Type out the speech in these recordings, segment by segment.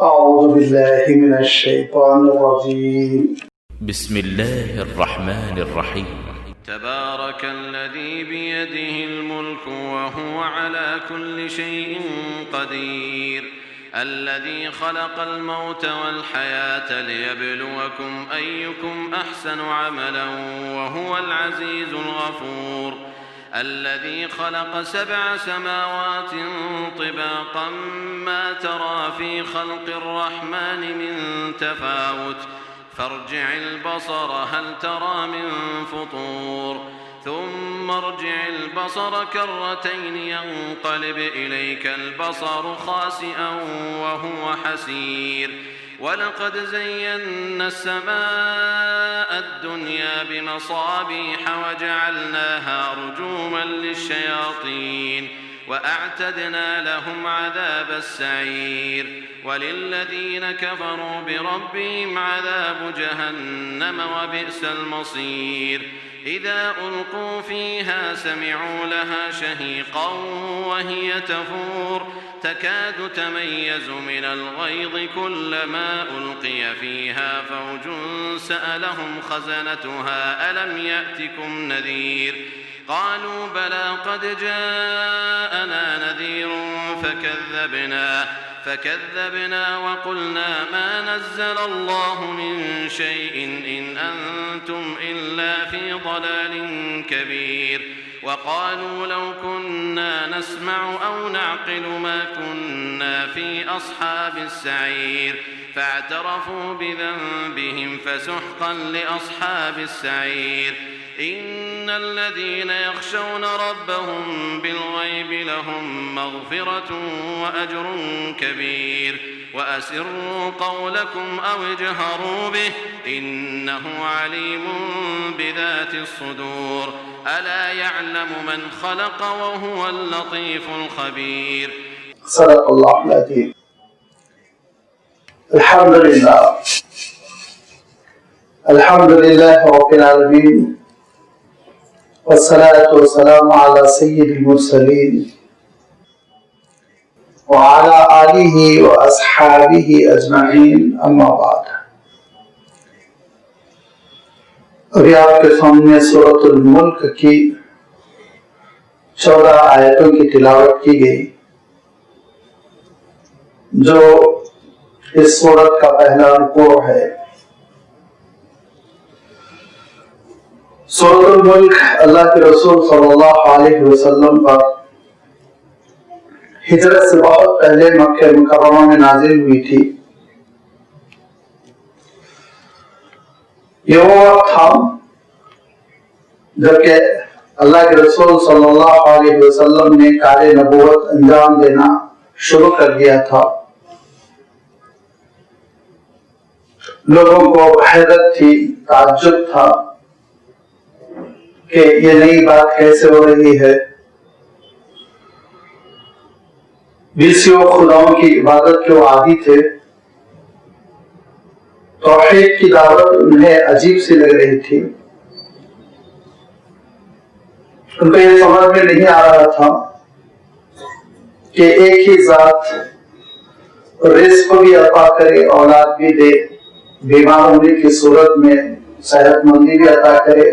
أعوذ بالله من الشيطان الرجيم بسم الله الرحمن الرحيم تبارك الذي بيده الملك وهو على كل شيء قدير الذي خلق الموت والحياة ليبلوكم أيكم أحسن عملا وهو العزيز الغفور الذي خلق 7 سماوات طباقا ما ترى في خلق الرحمن من تفاوت فارجع البصر هل ترى من فطور ثم ارجع البصر كرتين ينقلب إليك البصر خاسئا وهو حسير ولقد زينا السماء الدنيا بمصابيح وجعلناها رجوما للشياطين وأعتدنا لهم عذاب السعير وللذين كفروا بربهم عذاب جهنم وبئس المصير إذا ألقوا فيها سمعوا لها شهيقا وهي تفور تكاد تميز من الغيظ كلما ألقي فيها فوج سألهم خزنتها ألم يأتكم نذير قالوا بلى قد جاءنا نذير فكذبنا وقلنا ما نزل الله من شيء إن أنتم إلا في ضلال كبير وقالوا لو كنا نسمع أو نعقل ما كنا في أصحاب السعير فاعترفوا بذنبهم فسحقا لأصحاب السعير إن الذين يخشون ربهم بالغيب لهم مغفرة وأجر كبير وأسروا قولكم أو اجهروا به إنه عليم بذات الصدور ألا يعلم من خلق وهو اللطيف الخبير صدق الله العظيم. الحمد لله رب العالمين والصلاة والسلام على سيد المرسلين وعلى آله وأصحابه أجمعين أما بعد. ابھی آپ کے سامنے سورۃ الملک کی 14 آیتوں کی تلاوت کی گئی جو اس سورت کا پہلا رکوع ہے. سورۃ الملک اللہ کے رسول صلی اللہ علیہ وسلم پر ہجرت سے بہت پہلے مکہ مکرمہ میں نازل ہوئی تھی. یہ وہ وقت تھا جبکہ اللہ کے رسول صلی اللہ علیہ وسلم نے کار نبوت انجام دینا شروع کر دیا تھا. لوگوں کو حیرت تھی، تعجب تھا کہ یہ نئی بات کیسے ہو رہی ہے. بیسیوں خداؤں کی عبادت کے وہ عادی تھے. توحید کی دعوت انہیں عجیب سی لگ رہی تھی. ان کو یہ سمجھ میں نہیں آ رہا تھا کہ ایک ہی ذات رزق بھی عطا کرے، اولاد بھی دے، بیمار ہونے کی صورت میں صحت مندی بھی عطا کرے،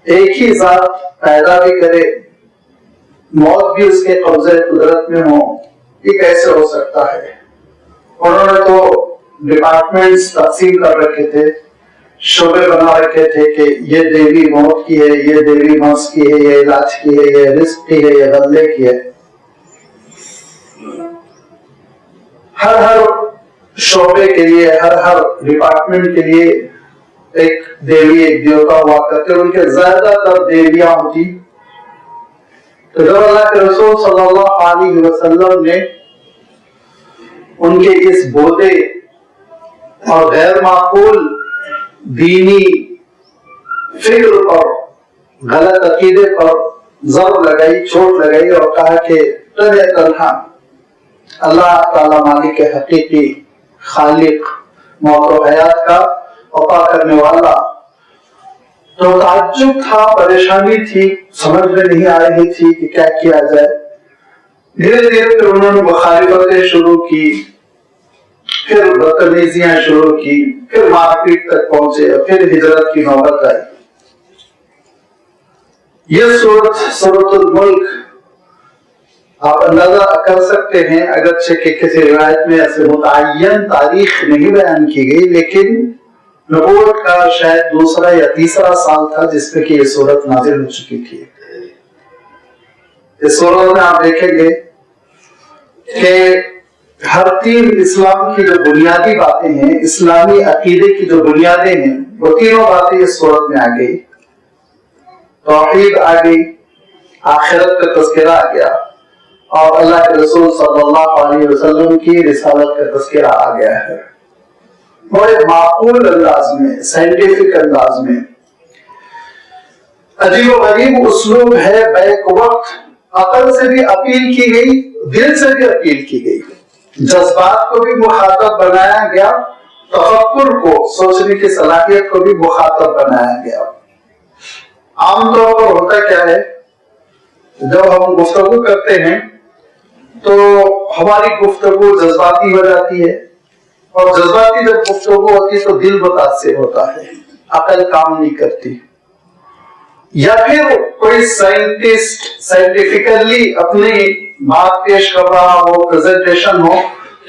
ایک ہی ذات پیدا بھی کرے، موت بھی اس کے قبضے قدرت میں ہو. یہ کیسے ہو سکتا ہے؟ انہوں نے تو ڈپارٹمنٹس تقسیم کر رکھے تھے، شعبے بنا رکھے تھے کہ یہ دیوی موت کی ہے، یہ دیوی مرض کی ہے، یہ علاج کی ہے، یہ رزق کی ہے، یہ غلے کی ہے. ہر شعبے کے لیے، ہر ڈپارٹمنٹ کے لیے ایک دیوی، ایک دیوتا ہوا کرتے. ان کے زیادہ تر دیویاں ہوتی. تو جب اللہ کے رسول صلی اللہ علیہ وسلم نے ان کے اس بودے اور غیر معقول دینی فکر پر، غلط عقیدے پر ضرب لگائی، چوٹ لگائی اور کہا کہ تنہا اللہ تعالی مالک حقیقی، خالق، موت و حیات کا عطا کرنے والا. تو تعجب تھا، پریشانی تھی، سمجھ میں نہیں آ رہی تھی کہ کیا کیا جائے. دھیرے دھیرے پھر انہوں نے مخالفتیں شروع کی، پھر بدتمیزیاں شروع کی، پھر مار پیٹ تک پہنچے، پھر ہجرت کی نوبت آئی۔ یہ سورۃ الملک آپ اندازہ کر سکتے ہیں، اگرچہ کہ کسی روایت میں ایسے متعین تاریخ نہیں بیان کی گئی، لیکن نبوت کا شاید دوسرا یا تیسرا سال تھا جس میں کہ یہ سورت نازل ہو چکی تھی۔ اس سورت میں آپ دیکھیں گے کہ ہر تین اسلام کی جو بنیادی باتیں ہیں، اسلامی عقیدے کی جو بنیادیں ہیں، وہ تینوں باتیں اس سورت میں آ گئی۔ توحید آ گئی، آخرت کا تذکرہ آ گیا، اور اللہ کے رسول صلی اللہ علیہ وسلم کی رسالت کا تذکرہ آ گیا ہے، بڑے معقول انداز میں، سائنٹیفک انداز میں۔ عجیب و غریب اسلوب ہے، بیک وقت عقل سے بھی اپیل کی گئی، دل سے بھی اپیل کی گئی، جذبات کو بھی مخاطب بنایا گیا، تفکر کو، سوچنے کی صلاحیت کو بھی مخاطب بنایا گیا۔ عام طور پر ہوتا کیا ہے، جب ہم گفتگو کرتے ہیں تو ہماری گفتگو جذباتی ہو جاتی ہے، اور جذباتی جب گفتگو ہوتی ہے تو دل متاثر ہوتا ہے، عقل کام نہیں کرتی۔ یا پھر کوئی سائنٹسٹ سائنٹیفکلی اپنی بات پیش کر رہا ہو، پریزنٹیشن ہو،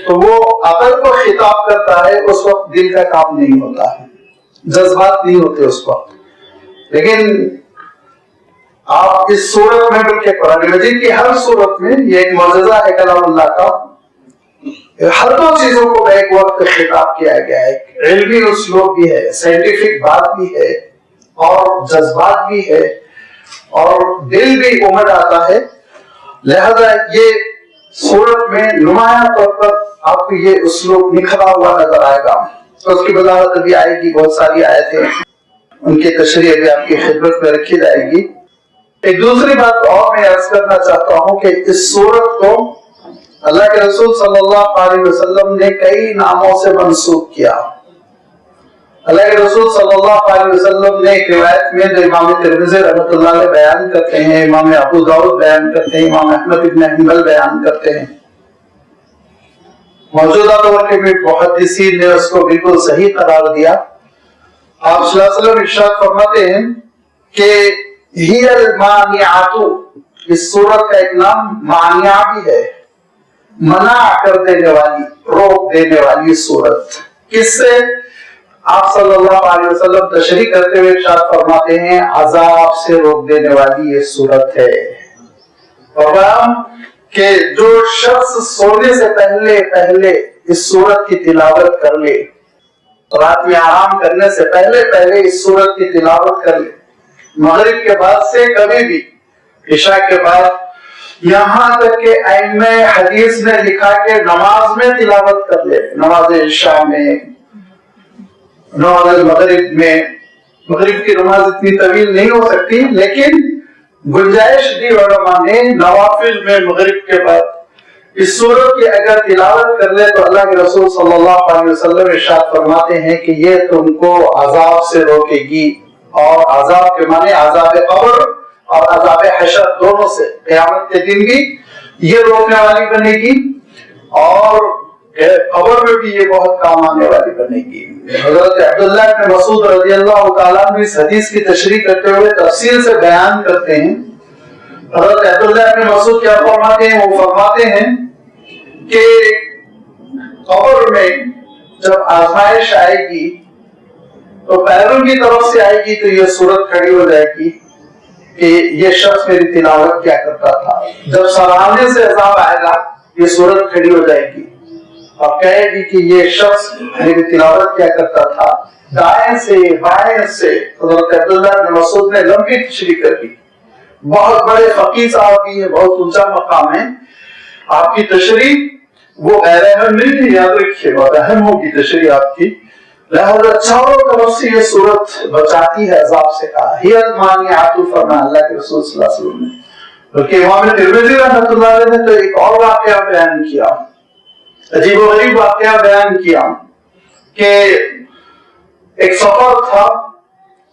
تو وہ عقل کو خطاب کرتا ہے، اس وقت دل کا کام نہیں ہوتا ہے، جذبات نہیں ہوتے اس وقت۔ لیکن آپ اس صورت میں، بلکہ قرآن مجید کی ہر صورت میں، یہ ایک معجزہ ہے کلام اللہ کا، ہر دو چیزوں کو ایک وقت خطاب کیا گیا ہے، علمی اسلوب بھی ہے، سائنٹیفک بات بھی ہے، اور جذبات بھی ہے، اور دل بھی امڑ آتا ہے۔ لہذا یہ صورت میں نمایاں طور پر آپ کو یہ اسلوب نکھرا ہوا نظر آئے گا۔ اس کی وضاحت ابھی آئے گی، بہت ساری آیتیں، ان کی تشریح ابھی آپ کی خدمت میں رکھی جائے گی۔ ایک دوسری بات اور میں عرض کرنا چاہتا ہوں کہ اس سورت کو اللہ کے رسول صلی اللہ علیہ وسلم نے کئی ناموں سے منسوب کیا۔ اللہ کے رسول صلی اللہ علیہ وسلم نے ایک روایت میں جو امام ترمذی رحمۃ اللہ علیہ بیان کرتے ہیں، امام ابو داؤد بیان کرتے ہیں، امام احمد ابن حنبل بیان کرتے ہیں، موجودہ دور کے بھی محدثین نے اس کو بالکل صحیح قرار دیا۔ آپ صلی اللہ علیہ وسلم ارشاد فرماتے ہیں کہ ہی المانعات، اس صورت کا ایک نام مانع بھی ہے، منع کر دینے والی، روک دینے والی صورت۔ کس سے؟ آپ صلی اللہ علیہ وسلم تشریح کرتے ہوئے ارشاد فرماتے ہیں عذاب سے روک دینے والی یہ صورت ہے۔ فرمایا کہ جو شخص سونے سے پہلے اس صورت کی تلاوت کر لے، رات میں آرام کرنے سے پہلے اس صورت کی تلاوت کر لے، مغرب کے بعد سے کبھی بھی، عشاء کے بعد، یہاں تک کہ ائمہ حدیث نے لکھا کہ نماز میں تلاوت کر لے، نماز عشاء میں، نماز المغرب میں۔ مغرب کی نماز اتنی طویل نہیں ہو سکتی، لیکن گنجائش دی علماء نے نوافل میں مغرب کے بعد اس سورت کی اگر تلاوت کر لے تو اللہ کے رسول صلی اللہ علیہ وسلم ارشاد فرماتے ہیں کہ یہ تم کو عذاب سے روکے گی، اور عذاب کے معنی عذاب قبر اور عذاب حشر دونوں سے، قیامت کے دن بھی یہ روکنے والی بنے گی، اور قبر میں بھی یہ بہت کام آنے والی بنے گی۔ حضرت عبداللہ بن مسعود رضی اللہ تعالیٰ عنہ اس حدیث کی تشریح کرتے ہوئے تفصیل سے بیان کرتے ہیں۔ حضرت عبداللہ بن مسعود کیا فرماتے ہیں؟ وہ فرماتے ہیں کہ قبر میں جب آزمائش آئے گی تو پیروں کی طرف سے آئے گی تو یہ صورت کھڑی ہو جائے گی کہ یہ شخص میری تلاوت کیا کرتا تھا۔ جب سرانے سے عذاب آئے گا یہ صورت کھڑی ہو جائے گی، اب کہے گی کہ یہ شخص میری تلاوت کیا کرتا تھا۔ دائیں سے بائیں سے حضرت عبداللہ بن مسعود نے لمبی تشریح کر دی، بہت بڑے فقیہ صاحب بھی ہیں، بہت اونچا مقام ہے، آپ کی تشریح وہ غیر اہم نہیں تھی، یاد رکھیے بہت اہم ہوگی تشریح آپ کی۔ لہذا چاروں طرف سے یہ صورت بچاتی ہے عذاب سے، کہا ہی المانعات، فرمایا اللہ کے رسول صلی اللہ علیہ وسلم نے۔ بلکہ امام ترمذی رحمۃ اللہ علیہ نے تو ایک اور واقعہ بیان کیا، عجیب و غریب واقعہ بیان کیا کہ ایک سفر تھا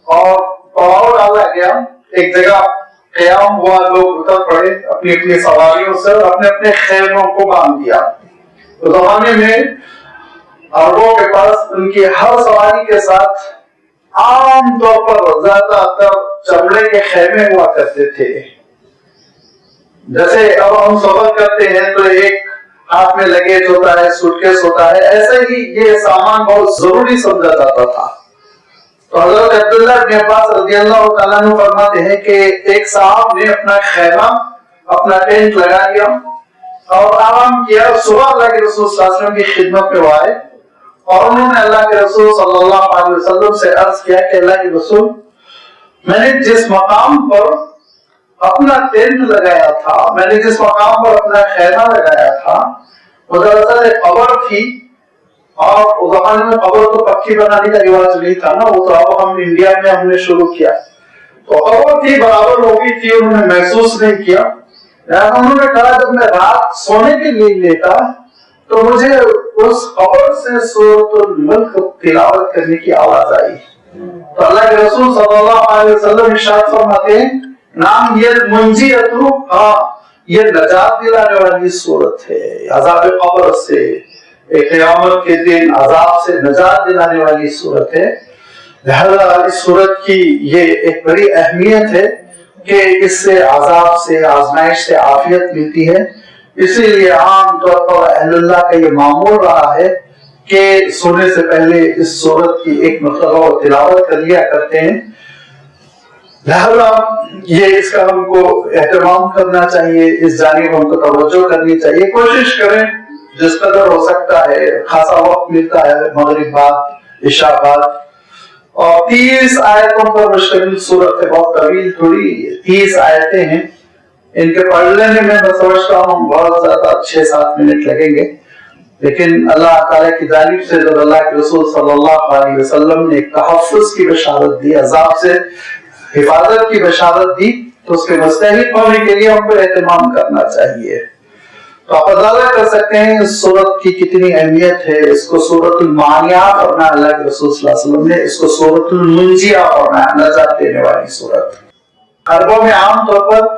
اور پڑاؤ ڈالا گیا، ایک جگہ قیام ہوا، لوگ اتر پڑے اپنی اپنی سواریوں سے اور اپنے اپنے خیموں کو باندھ دیا۔ اس زمانے میں عربوں کے پاس ان کی ہر سواری کے ساتھ عام طور پر زیادہ تر چمڑے کے خیمے ہوا کرتے تھے. جیسے اب ہم سفر کرتے ہیں تو ایک ہاتھ میں لگیج ہوتا ہے, سوٹ کیس ہوتا ہے, ایسے ہی یہ سامان بہت ضروری سمجھا جاتا تھا. تو حضرت عبداللہ بن عباس رضی اللہ تعالیٰ عنہ فرماتے ہیں کہ ایک صاحب نے اپنا خیمہ, اپنا ٹینٹ لگا لیا اور آرام کیا. صبح اللہ کے رسول صلی اللہ علیہ وسلم کی خدمت میں وہ آئے اور انہوں نے اللہ کے رسول صلی اللہ علیہ وسلم سے عرض کیا کہ اللہ کے رسول, میں نے جس مقام پر اپنا ٹینٹ لگایا تھا, میں نے جس مقام پر اپنا خیمہ لگایا تھا, وہ دراصل ایک قبر تھی. اور اس زمانے میں قبر تو پکی بنانے کا رواج نہیں تھا نا, وہ تو اب ہم انڈیا میں ہم نے شروع کیا. تو قبر تھی, برابر ہو گئی تھی, انہوں نے محسوس نہیں کیا. انہوں نے کہا جب میں رات سونے کے لیے لیتا تو مجھے اس قبر سے سورۃ الملک تلاوت کرنے کی آواز آئی. تو اللہ کے رسول صلی اللہ علیہ وسلم ارشاد فرماتے ہیں, نام یہ منجیتو, ہاں یہ نجات دلانے والی صورت ہے عذاب قبر سے, قیامت کے دن عذاب سے نجات دلانے والی صورت ہے. لہذا اس صورت کی یہ ایک بڑی اہمیت ہے کہ اس سے عذاب سے, آزمائش سے عافیت ملتی ہے. اسی لیے عام طور پر اہل اللہ کا یہ معمول رہا ہے کہ سونے سے پہلے اس صورت کی ایک مرتبہ تلاوت کر لیا کرتے ہیں. لہذا یہ اس کا ہم کو اہتمام کرنا چاہیے, اس جانب ہم کو توجہ کرنی چاہیے. کوشش کریں جس قدر ہو سکتا ہے, خاصا وقت ملتا ہے مغرب بعد عشاء بعد, اور 30 آیتوں پر مشتمل صورت ہے, بہت طویل تھوڑی, 30 آیتیں ہیں. ان کے پڑھ لینے میں میں سمجھتا ہوں بہت زیادہ 6-7 منٹ لگیں گے, لیکن اللہ تعالیٰ کی جانب سے جب اللہ کے رسول صلی اللہ علیہ وسلم نے ایک تحفظ کی بشارت دی, عذاب سے حفاظت کی بشارت دی, تو اس کے مستحق ہونے کے لیے ہم کو اہتمام کرنا چاہیے. تو آپ اندازہ کر سکتے ہیں اس صورت کی کتنی اہمیت ہے. اس کو سورۃ المانیہ فرمایا اللہ کے رسول صلی اللہ علیہ وسلم نے, اس کو سورۃ المنجیہ فرمایا, نجات دینے والی صورت. عربوں میں عام طور پر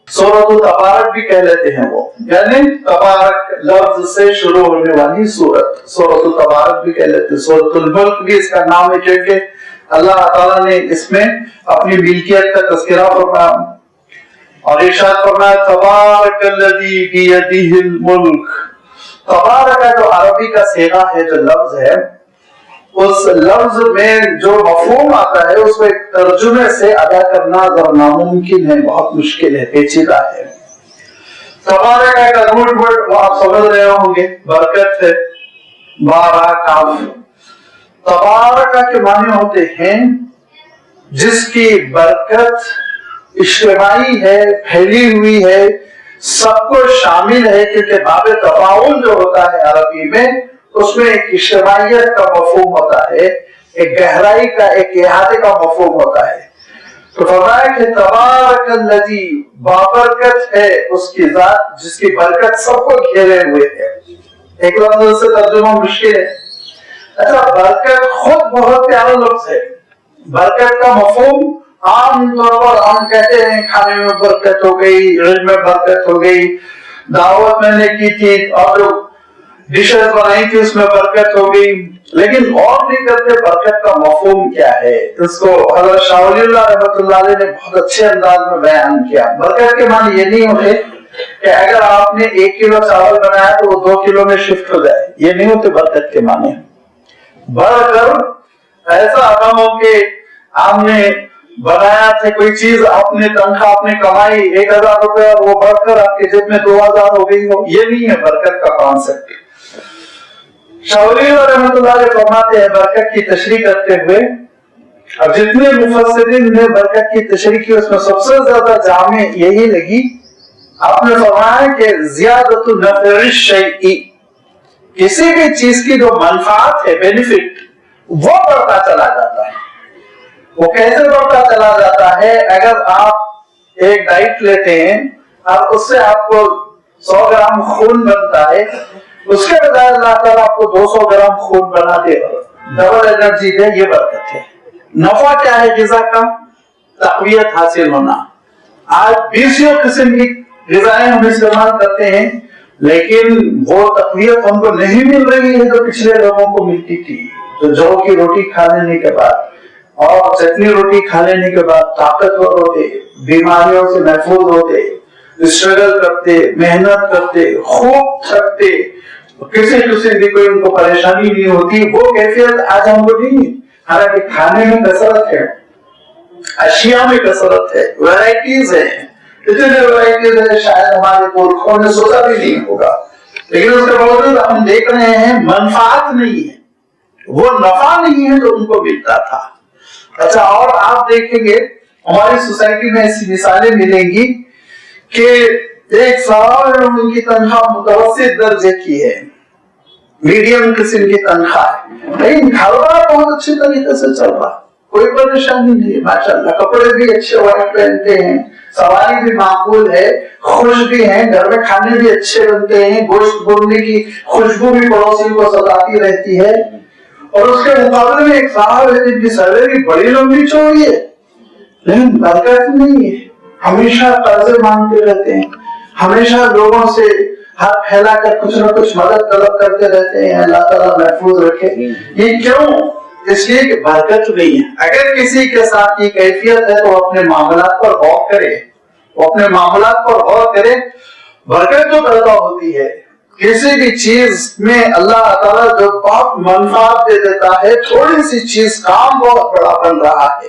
سورۃ تبارک بھی کہہ لیتے ہیں وہ, یعنی تبارک لفظ سے شروع ہونے والی صورت, سورۃ تبارک بھی کہہ لیتے ہیں. سورۃ الملک بھی اس کا نام ہے کیونکہ اللہ تعالیٰ نے اس میں اپنی ملکیت کا تذکرہ فرمایا اور ارشاد فرمایا تبارک الذی بیدہ الملک. تبارک کا جو عربی کا صیغہ ہے, جو لفظ ہے, اس لفظ میں جو مفہوم آتا ہے اس کو ایک ترجمے سے ادا کرنا ذرا ناممکن ہے, بہت مشکل ہے, پیچیدہ ہے. تبارک کا روٹ ورڈ وہ آپ سمجھ رہے ہوں گے, برکت ہے, بارہ کاف. تبارک کے معنی ہوتے ہیں جس کی برکت اجتماعی ہے, پھیلی ہوئی ہے, سب کو شامل ہے, کیونکہ باب تفاعل جو ہوتا ہے عربی میں اس میں ایک اجتماعیت کا مفہوم ہوتا ہے, ایک گہرائی کا, ایک احاطے کا مفہوم ہوتا ہے. تو فرمایا کہ تبارک الذی, بابرکت ہے اس کی ذات جس کی برکت سب کو گھیرے ہوئے ہے. ایک لفظ سے ترجمہ مشکل ہے. اچھا, برکت خود بہت پیارا لفظ ہے. برکت کا مفہوم عام طور پر ہم کہتے ہیں کھانے میں برکت ہو گئی, علم میں برکت ہو گئی, دعوت میں نے کی تھی اور جو ڈشز بنائی تھی اس میں برکت ہو گئی, لیکن غور نہیں کرتے برکت کا مفہوم کیا ہے. اس کو حضرت شاہ ولی اللہ رحمۃ اللہ علیہ نے بہت اچھے انداز میں بیان کیا. برکت کے معنی یہ نہیں ہوتے کہ اگر آپ نے 1 کلو چاول بنایا تو وہ 2 کلو میں شفٹ ہو جائے, یہ نہیں ہوتے برکت کے معنی. بڑھ کر ایسا رقم ہو کہ آپ نے بنایا تھا کوئی چیز, آپ نے تنخواہ آپ نے کمائی 1000 روپے اور وہ بڑھ کر آپ کے جیب میں 2000 ہو گئی ہو, یہ نہیں ہے برکت کا کانسیپٹ. شاہ ولی اللہ رحمۃ اللہ علیہ فرماتے ہیں برکت کی تشریح کرتے ہوئے, اب جتنے مفسرین نے برکت کی تشریح کی اس میں سب سے زیادہ جامع یہی لگی. آپ نے فرمایا کہ زیادت نفع الشیء, کسی بھی چیز کی جو منفعت ہے, بینیفٹ, وہ بڑھتا چلا جاتا ہے. وہ کیسے بڑھتا چلا جاتا ہے؟ اگر آپ ایک ڈائٹ لیتے ہیں اور اس سے آپ کو 100 گرام خون بنتا ہے, اس کے بجائے اللہ تعالیٰ آپ کو 200 گرام خون بنا دے, ڈبل انرجی دے, یہ برکت ہے. نفع کیا ہے غذا کا؟ تقویت حاصل ہونا. آج 20 قسم کی غذائیں ہم استعمال کرتے ہیں, لیکن وہ تقویت ہم کو نہیں مل رہی ہے جو پچھلے لوگوں کو ملتی تھی، جو جو کی روٹی کھا لینے کے بعد اور چٹنی روٹی کھا لینے کے بعد طاقتور ہوتے، بیماریوں سے محفوظ ہوتے، اسٹرگل کرتے، محنت کرتے، خوب تھکتے، کسی قسم کی کوئی ان کو پریشانی نہیں ہوتی، وہ کیفیت آج ہم کو نہیں ہے۔ حالانکہ کھانے میں کثرت ہے، اشیاء میں کثرت ہے، ویرائٹیز ہیں، اتنے ویرائٹیز ہیں شاید ہمارے پورکھوں نے سوچا بھی نہیں ہوگا، لیکن اس کے باوجود ہم دیکھ رہے ہیں منفعت نہیں ہے، وہ نفع نہیں ہے جو ان کو ملتا تھا۔ اچھا، اور آپ دیکھیں گے ہماری سوسائٹی میں ایسی مثالیں ملیں گی کہ ایک سال ان کی تنخواہ متوسط درجے کی ہے، میڈیم قسم کی تنخواہ ہے، لیکن گھر بار بہت اچھے طریقے سے چل رہا، کوئی پریشانی نہیں ہے، ماشاءاللہ، کپڑے بھی اچھے وائٹ پہنتے ہیں، سواری بھی معقول ہے، خوش بھی ہیں، گھر میں کھانے بھی اچھے بنتے ہیں، گوشت بھوننے کی خوشبو بھی پڑوسی کو ستاتی رہتی ہے، اور اس کے مقابلے میں ایک صاحب ہے جن کی سیلری بڑی لمبی چوڑی ہے لیکن برکت نہیں ہے، ہمیشہ قرضے مانگتے رہتے ہیں، ہمیشہ لوگوں سے ہاتھ پھیلا کر کچھ نہ کچھ مدد طلب کرتے رہتے ہیں، اللہ تعالیٰ محفوظ رکھے۔ یہ کیوں؟ اس لیے کہ برکت نہیں ہے۔ اگر کسی کے ساتھ یہ کیفیت ہے تو اپنے معاملات پر غور کرے، وہ اپنے معاملات پر غور کرے۔ برکت جو پیدا ہوتی ہے کسی بھی چیز میں، اللہ تعالیٰ جو بہت منفعت دے دیتا ہے، تھوڑی سی چیز کام بہت بڑا بن رہا ہے،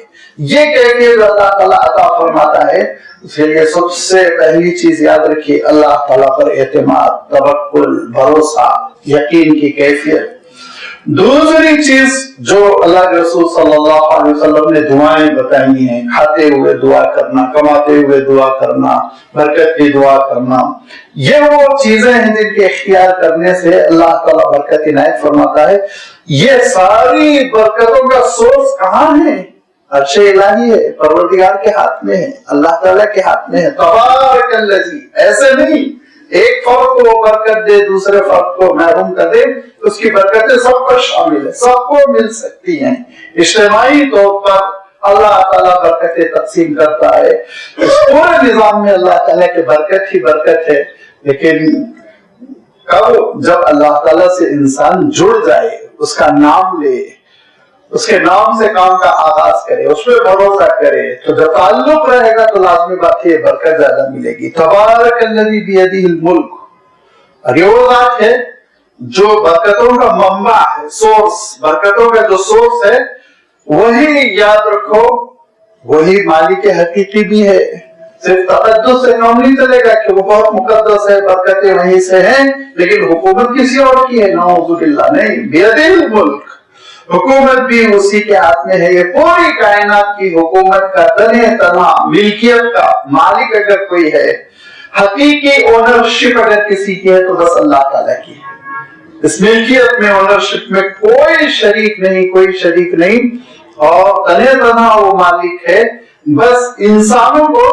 یہ کیفیت اللہ تعالیٰ عطا فرماتا ہے۔ اس لیے سب سے پہلی چیز یاد رکھیے، اللہ تعالیٰ پر اعتماد، توکل، بھروسہ، یقین کی کیفیت۔ دوسری چیز جو اللہ کے رسول صلی اللہ علیہ وسلم نے دعائیں بتائی ہیں، کھاتے ہوئے دعا کرنا، کماتے ہوئے دعا کرنا، برکت کی دعا کرنا، یہ وہ چیزیں ہیں جن کے اختیار کرنے سے اللہ تعالیٰ برکت عنایت فرماتا ہے۔ یہ ساری برکتوں کا سورس کہاں ہے؟ عرش الہی ہے، پروردگار کے ہاتھ میں ہے، اللہ تعالیٰ کے ہاتھ میں ہے۔ تبارک الذی، ایسے نہیں ایک فرد کو وہ برکت دے دوسرے فرد کو محروم کر دے، اس کی برکتیں سب کو شامل ہے، سب کو مل سکتی ہیں۔ اجتماعی طور پر اللہ تعالیٰ برکتیں تقسیم کرتا ہے، اس پورے نظام میں اللہ تعالیٰ کی برکت ہی برکت ہے۔ لیکن کب؟ جب اللہ تعالیٰ سے انسان جڑ جائے، اس کا نام لے، اس کے نام سے کام کا آغاز کرے، اس پہ بھروسہ کرے، تو جب تعلق رہے گا تو لازمی بات ہے برکت زیادہ ملے گی۔ تبارک الذی بیدہ الملک، اور یہ وہ ذات ہے جو برکتوں کا منبع ہے، سورس، برکتوں کا جو سورس ہے وہی یاد رکھو، وہی مالک حقیقی بھی ہے۔ صرف تقدس سے کام نہیں چلے گا کہ وہ بہت مقدس ہے، برکتیں وہیں سے ہیں، لیکن حکومت کسی اور کی ہے، نعوذ باللہ، نہیں، بیدہ الملک، حکومت بھی اسی کے ہاتھ میں ہے۔ یہ پوری کائنات کی حکومت کا تنہ تنہا ملکیت کا مالک اگر کوئی ہے، حقیقی اونرشپ اگر کسی کی ہے تو بس اللہ تعالیٰ کی ہے۔ اس ملکیت میں، اونرشپ میں کوئی شریک نہیں، کوئی شریک نہیں، اور تنہ تنہا وہ مالک ہے۔ بس انسانوں کو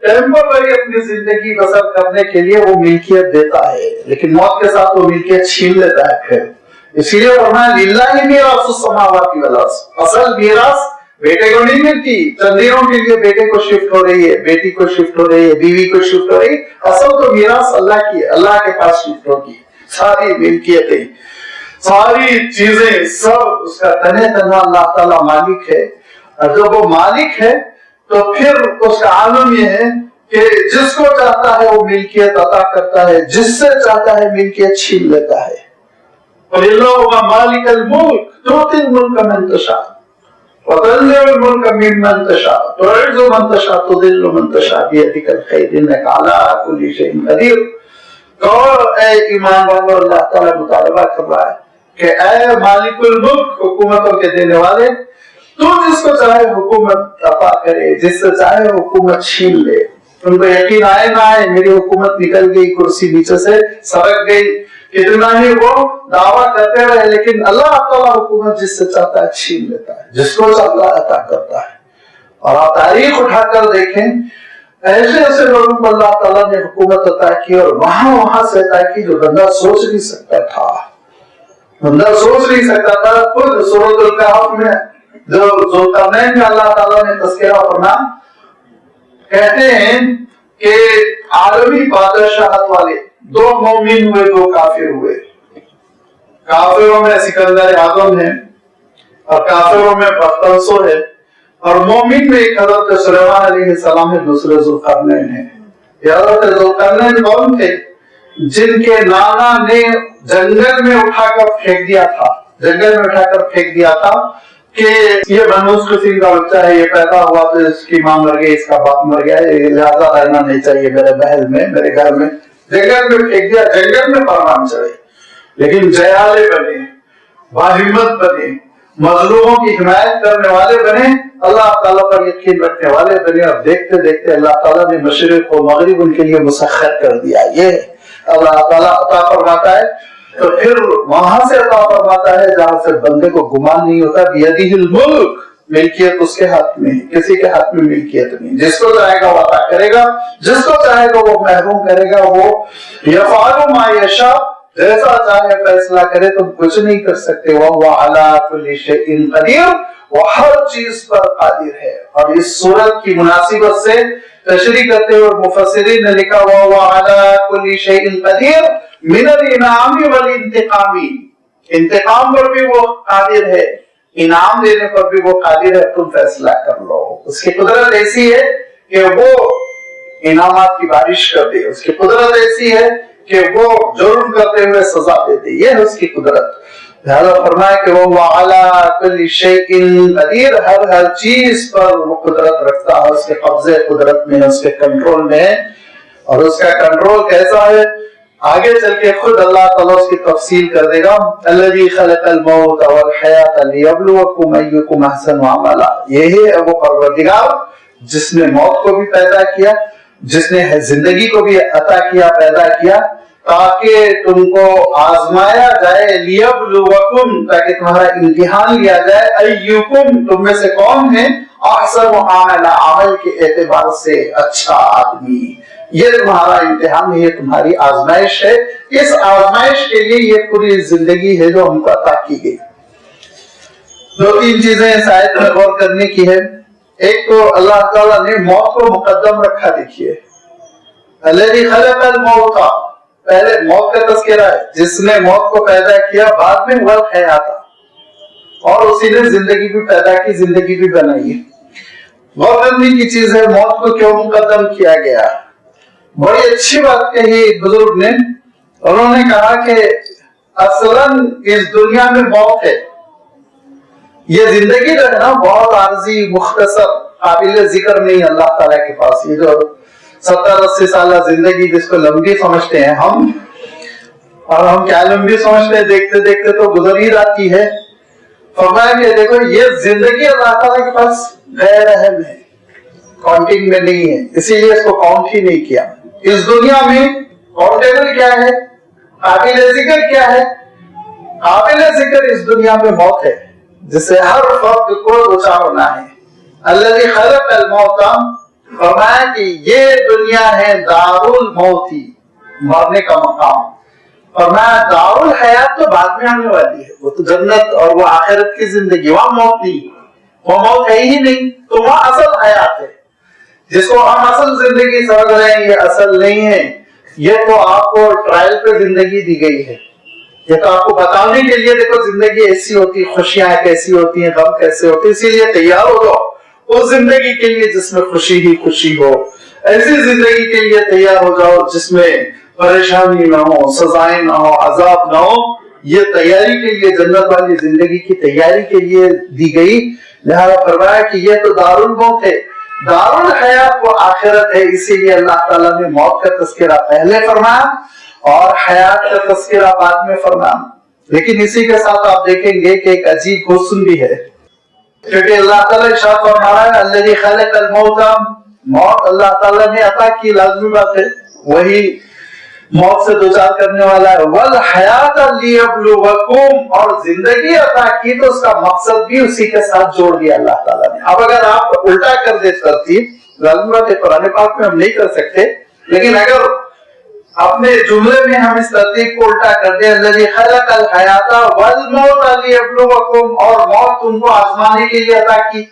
ٹیمپرری اپنی زندگی بسر کرنے کے لیے وہ ملکیت دیتا ہے، لیکن موت کے ساتھ وہ ملکیت چھین لیتا ہے پھر۔ اس لیے فرمایا للہ میراث السماوات والارض، اصل میراث بیٹے کو نہیں ملتی، چند دنوں کے لیے بیٹے کو شفٹ ہو رہی ہے، بیٹی کو شفٹ ہو رہی ہے، بیوی کو شفٹ ہو رہی ہے، اصل تو میراث اللہ کی ہے، اللہ کے پاس شفٹ ہوگی۔ ساری ملکیتیں، ساری چیزیں، سب اس کا تنہ تنہا اللہ تعالیٰ مالک ہے۔ اور جب وہ مالک ہے تو پھر اس کا عالم یہ ہے کہ جس کو چاہتا ہے وہ ملکیت عطا کرتا ہے، جس سے چاہتا ہے ملکیت چھین لیتا ہے۔ وَلِلَّهُ مَالِكَ الْمُلْكِ تُؤْتِي الْمُلْكَ مَن تَشَاءُ وَتَنزِعُ الْمُلْكَ مِمَّن تَشَاءُ وَتُعِزُّ مَن تَشَاءُ وَتُذِلُّ مَن تَشَاءُ بِيَدِكَ الْخَيْرُ إِنَّكَ عَلَىٰ كُلِّ شَيْءٍ قَدِيرٌ۔ اور اے ایمان والو، اللہ تعالیٰ مطالبہ کر رہا ہے کہ اے مالک الملک، حکومتوں کے دینے والے، تو جس کو چاہے حکومت عطا کرے، جس سے چاہے حکومت چھین لے۔ ان کو یقین آئے نہ آئے، میری حکومت نکل گئی کرسی نیچے سے سرک گئی، کتنا ہی وہ دعویٰ کرتے رہے، لیکن اللہ تعالیٰ حکومت جس سے چاہتا ہے چھین لیتا ہے، جس کو چاہتا ہے عطا کرتا ہے۔ اور آپ تاریخ اٹھا کر دیکھیں، ایسے ایسے لوگوں کو اللہ تعالیٰ نے حکومت عطا کی، اور وہاں سے عطا کی جو بندہ سوچ نہیں سکتا تھا، بندہ سوچ نہیں سکتا تھا۔ خود سورۃ الکہف میں جو ذوالقرنین میں اللہ تعالیٰ نے تذکرہ فرمایا، کہتے ہیں کہ عالمی بادشاہت والے دو مومن ہوئے دو کافر ہوئے. کافروں میں سکندر اعظم ہے اور کافروں میں بختنسو ہے, اور مومن میں ایک حضرت سلیمان علیہ السلام ہے, دوسرے ذوالقرنین ہے. یہ حضرت ذوالقرنین کون تھے؟ جن کے نانا نے جنگل میں اٹھا کر پھینک دیا تھا کہ یہ بنو اس قسم کا بچہ ہے, یہ پیدا ہوا تو اس کی ماں مر گئی, اس کا باپ مر گیا, لہذا رہنا نہیں چاہیے میرے محل میں, میرے گھر میں. جنگل میں پھینک دیا, جنگل میں پروان چڑھے, لیکن جیالے بنے, باہمت بنے, مظلوموں کی حمایت کرنے والے بنے, اللہ تعالیٰ پر یقین رکھنے والے بنے, اور دیکھتے دیکھتے اللہ تعالیٰ نے مشرق و مغرب ان کے لیے مسخر کر دیا. یہ اللہ تعالیٰ عطا فرماتا ہے, تو پھر وہاں سے عطا فرماتا ہے جہاں سے بندے کو گمان نہیں ہوتا. بیدہ الملک, ملکیت اس کے ہاتھ میں, کسی کے ہاتھ میں ملکیت نہیں. جس کو چاہے گا وہ عطا کرے گا, جس کو چاہے گا وہ محروم کرے گا. وہ یفعل ما یشاء, جیسا چاہے فیصلہ کرے, تم کچھ نہیں کر سکتے. وَهُوَ عَلَىٰ كُلِّ شَيْءٍ قَدِيرٌ, وہ ہر چیز پر قادر ہے. اور اس سورت کی مناسبت سے تشریح کرتے ہوئے مفسرین نے لکھا وَهُوَ عَلَىٰ كُلِّ شَيْءٍ قَدِيرٌ مِنَ الْإِنْعَامِ وَالْإِنْتِقَامِ, انتقام پر بھی وہ قادر ہے, انعام دینے پر بھی وہ قادر ہے. تم فیصلہ کر لو. اس کی قدرت ایسی ہے کہ وہ انعامات کی بارش کر دے, اس کی قدرت ایسی ہے کہ وہ جرم کرتے ہوئے سزا دے دے, یہ ہے اس کی قدرت. لہذا فرمایا کہ وہ عَلَىٰ كُلِّ شَيْءٍ قَدِيرٌ, ہر چیز پر وہ قدرت رکھتا ہے, اس کے قبضے قدرت میں, اس کے کنٹرول میں. اور اس کا کنٹرول کیسا ہے آگے چل کے خود اللہ تعالیٰ اس کی تفصیل کر دے گا. الذی خلق الموت والحیات لیبلوکم ایکم احسن عملا, یہی ہے وہ پروردگار جس نے موت کو بھی پیدا کیا, جس نے زندگی کو بھی عطا کیا, پیدا کیا, تاکہ تم کو آزمایا جائے, لیبلوکم, تاکہ تمہارا امتحان لیا جائے, ایکم, تم میں سے کون ہے, احسن عملا, عمل کے اعتبار سے اچھا آدمی. یہ تمہارا امتحان ہے, یہ تمہاری آزمائش ہے. اس آزمائش کے لیے یہ پوری زندگی ہے جو ہم کو عطا کی گئی. دو تین چیزیں اس آیت میں غور کرنے کی ہے. ایک تو اللہ تعالیٰ نے موت کو مقدم رکھا. دیکھیے الذی خلق الموت, پہلے موت کا تذکرہ ہے, جس نے موت کو پیدا کیا, بعد میں والحیات, اور اسی نے زندگی بھی پیدا کی, زندگی بھی بنائی ہے. غور کرنے کی چیز ہے موت کو کیوں مقدم کیا گیا. بڑی اچھی بات کہی بزرگ نے, انہوں نے کہا کہ اصلاً اس دنیا میں موت ہے, یہ زندگی جو ہے نا بہت عارضی, مختصر, قابل ذکر نہیں اللہ تعالیٰ کے پاس. یہ جو 70-80 سالہ زندگی جس کو لمبی سمجھتے ہیں ہم, اور ہم کیا لمبی سمجھتے ہیں, دیکھتے دیکھتے تو گزر ہی جاتی ہے. فرمایا کہ دیکھو یہ زندگی اللہ تعالیٰ کے پاس غیر اہم ہے, کاؤنٹنگ میں نہیں ہے, اسی لیے اس کو کاؤنٹ ہی نہیں کیا. اس دنیا میں کاؤنٹیبل کیا ہے, قابل ذکر کیا ہے؟ قابل ذکر اس دنیا میں موت ہے, جس سے ہر فرد کو دوچار ہونا ہے. الذی خلق الموت, فرمایا کہ یہ دنیا ہے دار الموتی, مرنے کا مقام. فرمایا دار الحیات تو بعد میں آنے والی ہے, وہ تو جنت اور وہ آخرت کی زندگی, وہاں موت نہیں, وہ موت ہے ہی نہیں, تو وہاں اصل حیات ہے. جس کو ہم اصل زندگی سمجھ رہے ہیں یہ اصل نہیں ہے, یہ تو آپ کو ٹرائل پہ زندگی دی گئی ہے. یہ تو آپ کو بتانے کے لیے دیکھو زندگی ایسی ہوتی, خوشیاں کیسی ہوتی ہیں, غم کیسے ہوتے, اسی لیے تیار ہو جاؤ اس زندگی کے لیے جس میں خوشی ہی خوشی ہو. ایسی زندگی کے لیے تیار ہو جاؤ جس میں پریشانی نہ ہو, سزائیں نہ ہو, عذاب نہ ہو. یہ تیاری کے لیے, جنت والی زندگی کی تیاری کے لیے دی گئی. لہذا فرمایا کہ یہ تو دار الموت ہے, دار الحیات وہ آخرت ہے. اسی لیے اللہ تعالیٰ نے موت کا تذکرہ پہلے فرمایا اور حیات کا تذکرہ بعد میں فرمایا. لیکن اسی کے ساتھ آپ دیکھیں گے کہ ایک عجیب حسن بھی ہے, کیونکہ اللہ تعالیٰ ارشاد فرما رہا ہے الذی خلق الموت, موت اللہ تعالیٰ نے عطا کی, لازمی بات ہے, وہی موت سے دوچار کرنے والا ہے. والحیات لیبلوکم, اور زندگی عطا کی تو اس کا مقصد بھی اسی کے ساتھ جوڑ دیا اللہ تعالیٰ نے. اب اگر آپ الٹا کر دے ترتیب, لازمی بات ہے قرآن پاک میں ہم نہیں کر سکتے, لیکن اگر اپنے جملے میں ہم اس ترتیب کو الٹا کر دیں الذی خلق الحیات والموت لیبلوکم, اور موت تم کو آزمانے کے لیے عطا کی,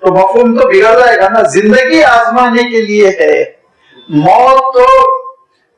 تو مفہوم تو بگڑ جائے گا نا. زندگی آزمانے کے لیے ہے, موت تو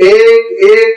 1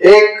1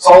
100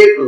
1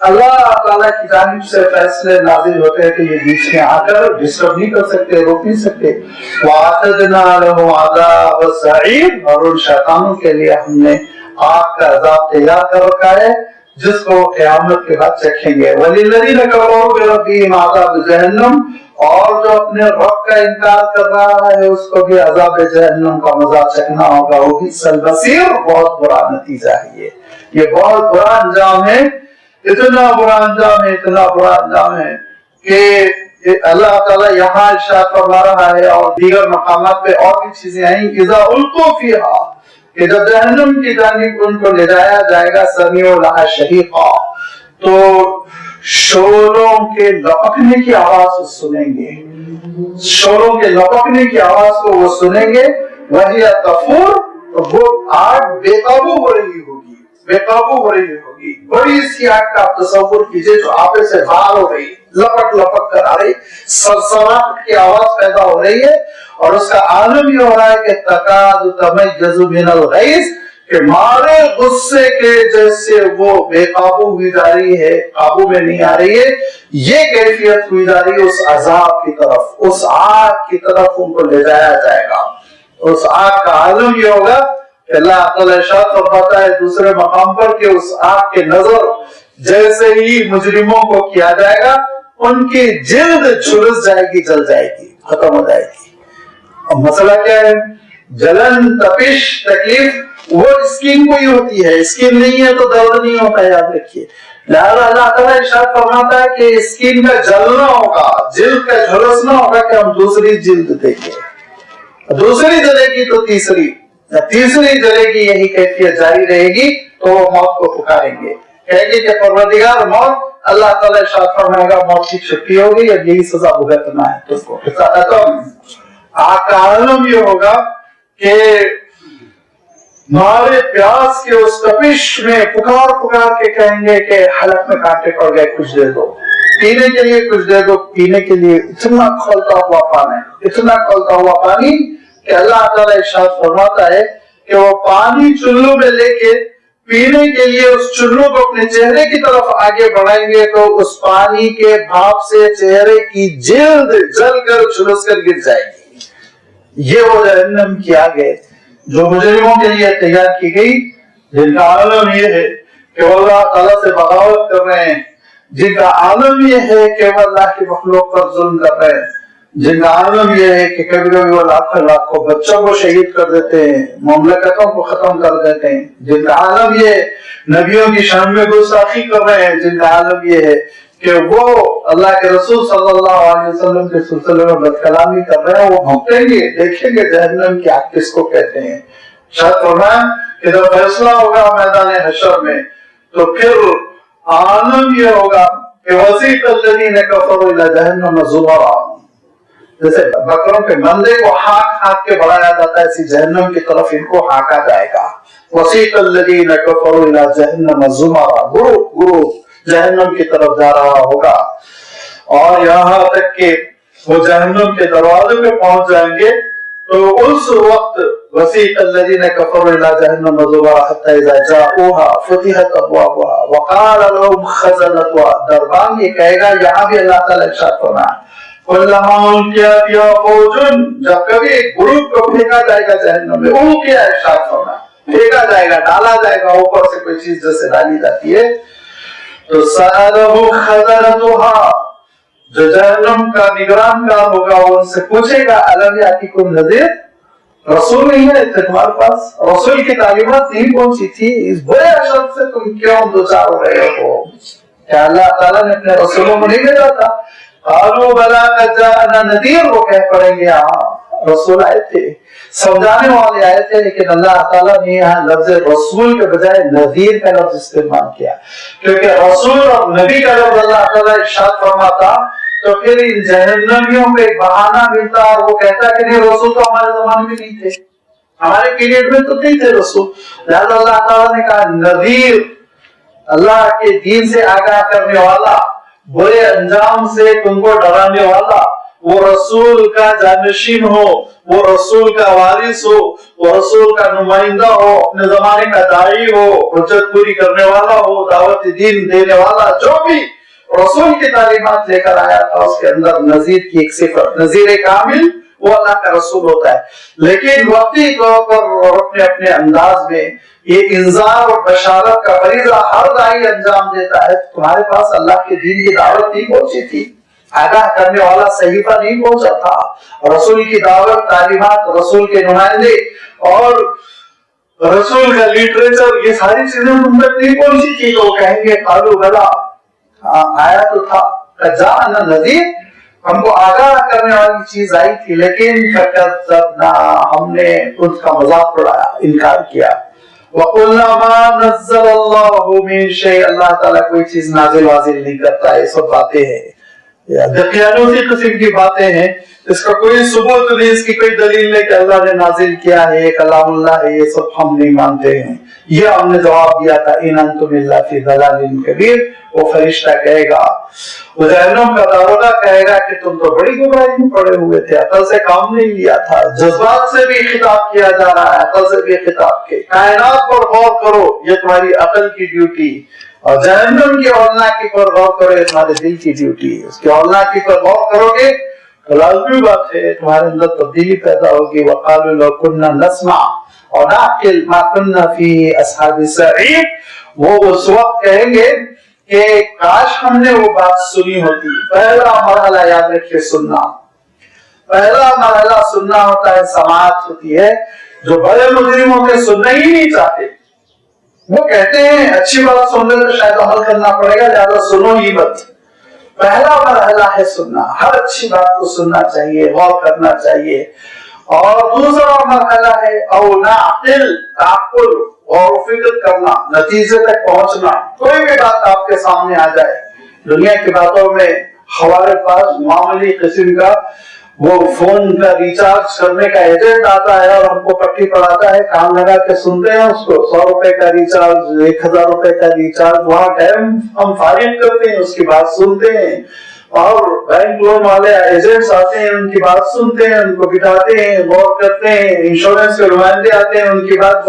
اللہ تعالیٰ کی جانب سے فیصلے نازل ہوتے ہیں کہ یہ بیچ میں آ کر ڈسٹرب نہیں کر سکتے، روک نہیں سکتے. وَأَعْتَدْنَا لَهُمْ عَذَابَ السَّعِيرِ، اور ان شیطانوں کے لیے ہم نے آگ کا عذاب تیار کر رکھا ہے جس کو قیامت کے بعد چکھیں گے. وَلِلَّذِينَ كَفَرُوا بِرَبِّهِمْ عَذَابُ جَهَنَّمَ، اور جو اپنے رب کا انکار کر رہا ہے اس کو بھی عذاب جہنم کا مزہ چکھنا ہوگا. وَبِئْسَ الْمَصِيرُ، بہت برا نتیجہ ہے یہ بہت برا انجام ہے. اتنا برا انجام ہے، اتنا برا انجام ہے کہ اللہ تعالیٰ یہاں ارشاد فرما رہا ہے اور دیگر مقامات پہ اور بھی چیزیں آئیں. اذا القوا فیہا، کہ جب جہنم کی جانب ان کو لے جایا جائے گا، سمعوا لہا شہیقا، تو شولوں کے لپکنے کی آواز سنیں گے، شولوں کے لپکنے کی آواز کو وہ سنیں گے. وہی تفور، وہ آگ بے قابو ہو رہی ہوگی، بے قابو ہو رہی ہوگی. بڑی سی آگ کا تصور کیجئے جو آپے سے باہر ہو رہی، لپک لپک کر آ رہی، سرسراہٹ کی آواز پیدا ہو رہی ہے. اور اس کا عالم یہ ہو رہا ہے کہ تکاد تمیز من الغیظ، کہ مارے غصے کے جیسے وہ بے قابو ہوئی جا رہی ہے، قابو میں نہیں آ رہی ہے. یہ کیفیت ہوئی جا رہی ہے اس عذاب کی طرف، اس آگ کی طرف ان کو لے جایا جائے گا. اس آگ کا عالم یہ ہوگا کہ اللہ تعالیٰ ارشاد فرماتا ہے دوسرے مقام پر کہ اس آگ کے نظر جیسے ہی مجرموں کو کیا جائے گا ان کی جلد جھلس جائے گی، جل جائے گی، ختم ہو جائے گی. اور مسئلہ کیا ہے؟ جلن، تپش، تکلیف وہ اسکن کو ہی ہوتی ہے، اسکن نہیں ہے تو درد نہیں ہوتا، یاد رکھیے. لہذا اللہ تعالیٰ ارشاد فرماتا ہے کہ اسکن کا جلنا ہوگا، جلد کا جھلسنا ہوگا کہ ہم دوسری جلد دیکھیں. دوسری جلے گی تو تیسری جلے گی، یہی کیفیت جاری رہے گی. تو وہ موت کو پکاریں گے، کہے گی کہ پروردگار موت. اللہ تعالیٰ ارشاد فرمائے گا موت کی چھٹی ہوگی، اب یہی سزا بھگتنا ہے تم کو. آگ کا عالم یہ ہوگا کہ مارے پیاس کے اس تپش میں پکار پکار کے کہیں گے کہ حلق میں کانٹے پڑ گئے، کچھ دے دو، پینے کے لیے کچھ دے دو. پینے کے لیے اتنا کھولتا ہوا پانی، اتنا کھولتا ہوا پانی کہ اللہ تعالیٰ ارشاد فرماتا ہے کہ وہ پانی چلو میں لے کے پینے کے لیے اس چلو کو اپنے چہرے کی طرف آگے بڑھائیں گے تو اس پانی کے بھاپ سے چہرے کی جلد جل کر جھلس کر گر جائے گی. یہ وہ جہنم کی آگ ہے جو مجرموں کے لیے تیار کی گئی، جن کا عالم یہ ہے کہ وہ اللہ تعالیٰ سے بغاوت کر رہے ہیں، جن کا عالم یہ ہے کہ وہ اللہ کی مخلوق پر ظلم کر رہے ہیں، جن کا عالم یہ ہے کہ کبھی کبھی وہ لاکھوں بچوں کو شہید کر دیتے ہیں، مملکتوں کو ختم کر دیتے ہیں، جن کا عالم یہ نبیوں کی شان میں گستاخی کر رہے ہیں، جن کا عالم یہ ہے کہ وہ اللہ کے رسول صلی اللہ علیہ وسلم کے سلسلے میں بد کلامی کر رہے ہیں. وہ بھگتیں گے، دیکھیں گے جہنم کی آگ کس کو کہتے ہیں. شاید فرمایا کہ جب فیصلہ ہوگا میدان حشر میں تو پھر عالم یہ ہوگا کہ وسیق الذین کفروا الی جہنم زمرا، جیسے بکروں کے مندے کو ہاک ہاک کے بڑھایا جاتا ہے، اسی جہنم کی طرف ان کو ہاکا جائے گا. وسیق الذین کفروا الی جہنم زمرا، گروپ جہنم کی طرف جا رہا ہوگا. اور یہاں تک کہ وہ جہنم کے دروازے پہ پہنچ جائیں گے تو اس وقت وسیق الذین کفروا الی جہنم زمرا حتی اذا جاؤوها فتحت ابوابها وقال لهم خزنتها، دربان یہ کہے گا. یہاں بھی اللہ تعالیٰ ارشاد فرمایا کلما القی فیہا فوج، جب کبھی ایک گروپ کو پھینکا جائے گا جہنم میں، القی ارشاد فرمایا پھینکا جائے گا، ڈالا جائے گا، اوپر سے کوئی چیز جیسے ڈالی جاتی ہے، تو سألہم خزنتها، جو جہنم کا نگران کار ہوگا وہ ان سے پوچھے گا الم یاتیکم نذیر، رسول نہیں ہے تمہارے پاس، رسول کی تعلیمات نہیں پہنچی تھی، اس برے اشر سے تم کیوں دوچار ہو رہے ہو؟ کیا اللہ تعالیٰ نے اپنے رسولوں کو نہیں بھیجا تھا؟ قالوا بلا قد جاءنا نذیر، وہ کہہ پڑیں گے ہاں رسول آئے تھے، سمجھانے والے آئے تھے، لیکن اللہ تعالیٰ نے یہاں لفظ رسول کے بجائے نذیر کا لفظ استعمال کیا، کیونکہ رسول اور نبی کا لفظ اللہ تعالیٰ ارشاد فرماتا تو پھر ان جہنمیوں کو ایک بہانہ ملتا اور وہ کہتا کہ نہیں رسول تو ہمارے زمانے میں نہیں تھے، ہمارے پیریڈ میں تو نہیں تھے رسول. لہذا اللہ تعالیٰ نے کہا نذیر، اللہ کے دین سے آگاہ کرنے والا، برے انجام سے تم کو ڈرانے والا، وہ رسول کا جانشین ہو، وہ رسول کا وارث ہو، وہ رسول کا نمائندہ ہو، اپنے زمانے کا داعی ہو، حجت پوری کرنے والا ہو، دعوت دین دینے والا، جو بھی رسول کی تعلیمات لے کر آیا تھا اس کے اندر نذیر کی ایک صفت، نذیر کامل وہ اللہ کا رسول ہوتا ہے۔ لیکن وقتی طور پر اور اپنے اپنے انداز میں یہ انذار اور بشارت کا فریضہ ہر داعی انجام دیتا ہے۔ تمہارے پاس اللہ کے دین کی دعوت نہیں پہنچی تھی، آگاہ کرنے والا صحیفہ نہیں پہنچا تھا، رسول کی دعوت، تعلیمات، رسول کے نمائندے اور رسول کا لٹریچر، یہ ساری چیزیں تم تک نہیں پہنچی تھی، تو کہیں گے قالوا بلا، آیا تو تھا، جاءنا نذیر، ہم کو آگاہ کرنے والی چیز آئی تھی، لیکن فکذبنا، ہم نے اس کا مذاق اڑایا، انکار کیا۔ وَقُلْنَا مَا نَزَّلَ اللَّهُ مِن شَيْءٍ، اللہ تعالیٰ کوئی چیز نازل واضل نہیں کرتا، یہ سب باتیں ہیں، دقیانوسی قسم کی باتیں ہیں، اس کا کوئی ثبوت نہیں، اس کی کوئی دلیل نہیں کہ اللہ نے نازل کیا ہے، یہ کلام اللہ ہے، یہ سب ہم نہیں مانتے ہیں۔ یہ ہم نے جواب دیا تھا، اِنْ أَنْتُمْ إِلَّا فِي ضَلَالٍ كَبِيرٍ، وہ فرشتہ کہے گا، وہ جہنم کا داروغہ کہے گا کہ تم تو بڑی گمراہی میں پڑے ہوئے تھے، عقل سے کام نہیں لیا تھا۔ جذبات سے بھی خطاب کیا جا رہا ہے، عقل سے بھی خطاب کے، کائنات پر غور کرو، یہ تمہاری عقل کی ڈیوٹی، اور جہنم کی ہولناکی پر غور کرو، یہ تمہارے دل کی ڈیوٹی ہے۔ اس کی ہولناکی پر غور کرو گے تو لازمی بات ہے تمہارے اندر تبدیلی پیدا ہوگی۔ وَقَالُوا لَوْ كُنَّا نَسْمَعُ أَوْ نَعْقِلُ مَا كُنَّا فِي أَصْحَابِ السَّعِيرِ، وہ اس وقت کہیں گے کہ کاش ہم نے وہ بات سنی ہوتی۔ پہلا مرحلہ یاد رکھیے، سننا، پہلا مرحلہ سننا ہوتا ہے، سماعت ہوتی ہے۔ جو بڑے مجرم ہوتے سننا ہی نہیں چاہتے، وہ کہتے ہیں اچھی بات سن لے تو شاید عمل کرنا پڑے گا، زیادہ سنو ہی مت۔ پہلا مرحلہ ہے سننا، ہر اچھی بات کو سننا چاہیے، غور کرنا چاہیے۔ اور دوسرا مرحلہ ہے او نعقل، تعقل، غور و فکر کرنا، نتیجے تک پہنچنا۔ کوئی بھی بات آپ کے سامنے آ جائے، دنیا کی باتوں میں ہمارے پاس معمولی قسم کا وہ فون کا ریچارج کرنے کا ایجنٹ آتا ہے اور ہم کو پٹی پڑھاتا ہے، کام لگا کے سنتے ہیں اس کو، 100 روپے کا ریچارج، 1000 روپے کا ریچارج، وہاں ٹائم ہم فارغ کرتے ہیں، اس کی بات سنتے ہیں۔ اور بینک لون والے ایجنٹس آتے ہیں، ان کی بات سنتے ہیں، ان کو بٹھاتے ہیں، غور کرتے ہیں، انشورنس کے نمائندے آتے ہیں، ان کی بات،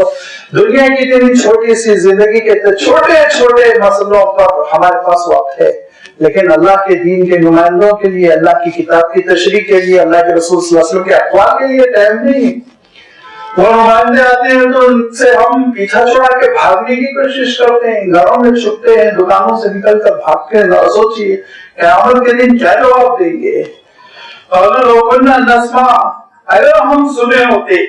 دنیا کی اتنی چھوٹی سی زندگی کے چھوٹے چھوٹے مسئلوں پر ہمارے پاس وقت ہے، لیکن اللہ کے دین کے نمائندوں کے لیے، اللہ کی کتاب کی تشریح کے لیے، اللہ کے رسول صلی اللہ علیہ وسلم کے اقوال کے لیے ٹائم نہیں۔ وہ نمائندے آتے ہیں تو ان سے ہم پیچھا چھوڑا کے بھاگنے کی کوشش کرتے ہیں، گھروں میں چھپتے ہیں، دکانوں سے نکل کر بھاگتے ہیں۔ سوچیے قیامت کے دن کیا جواب دیں گے؟ قالوا لو كنا نسمع، اگر ہم سنے ہوتے،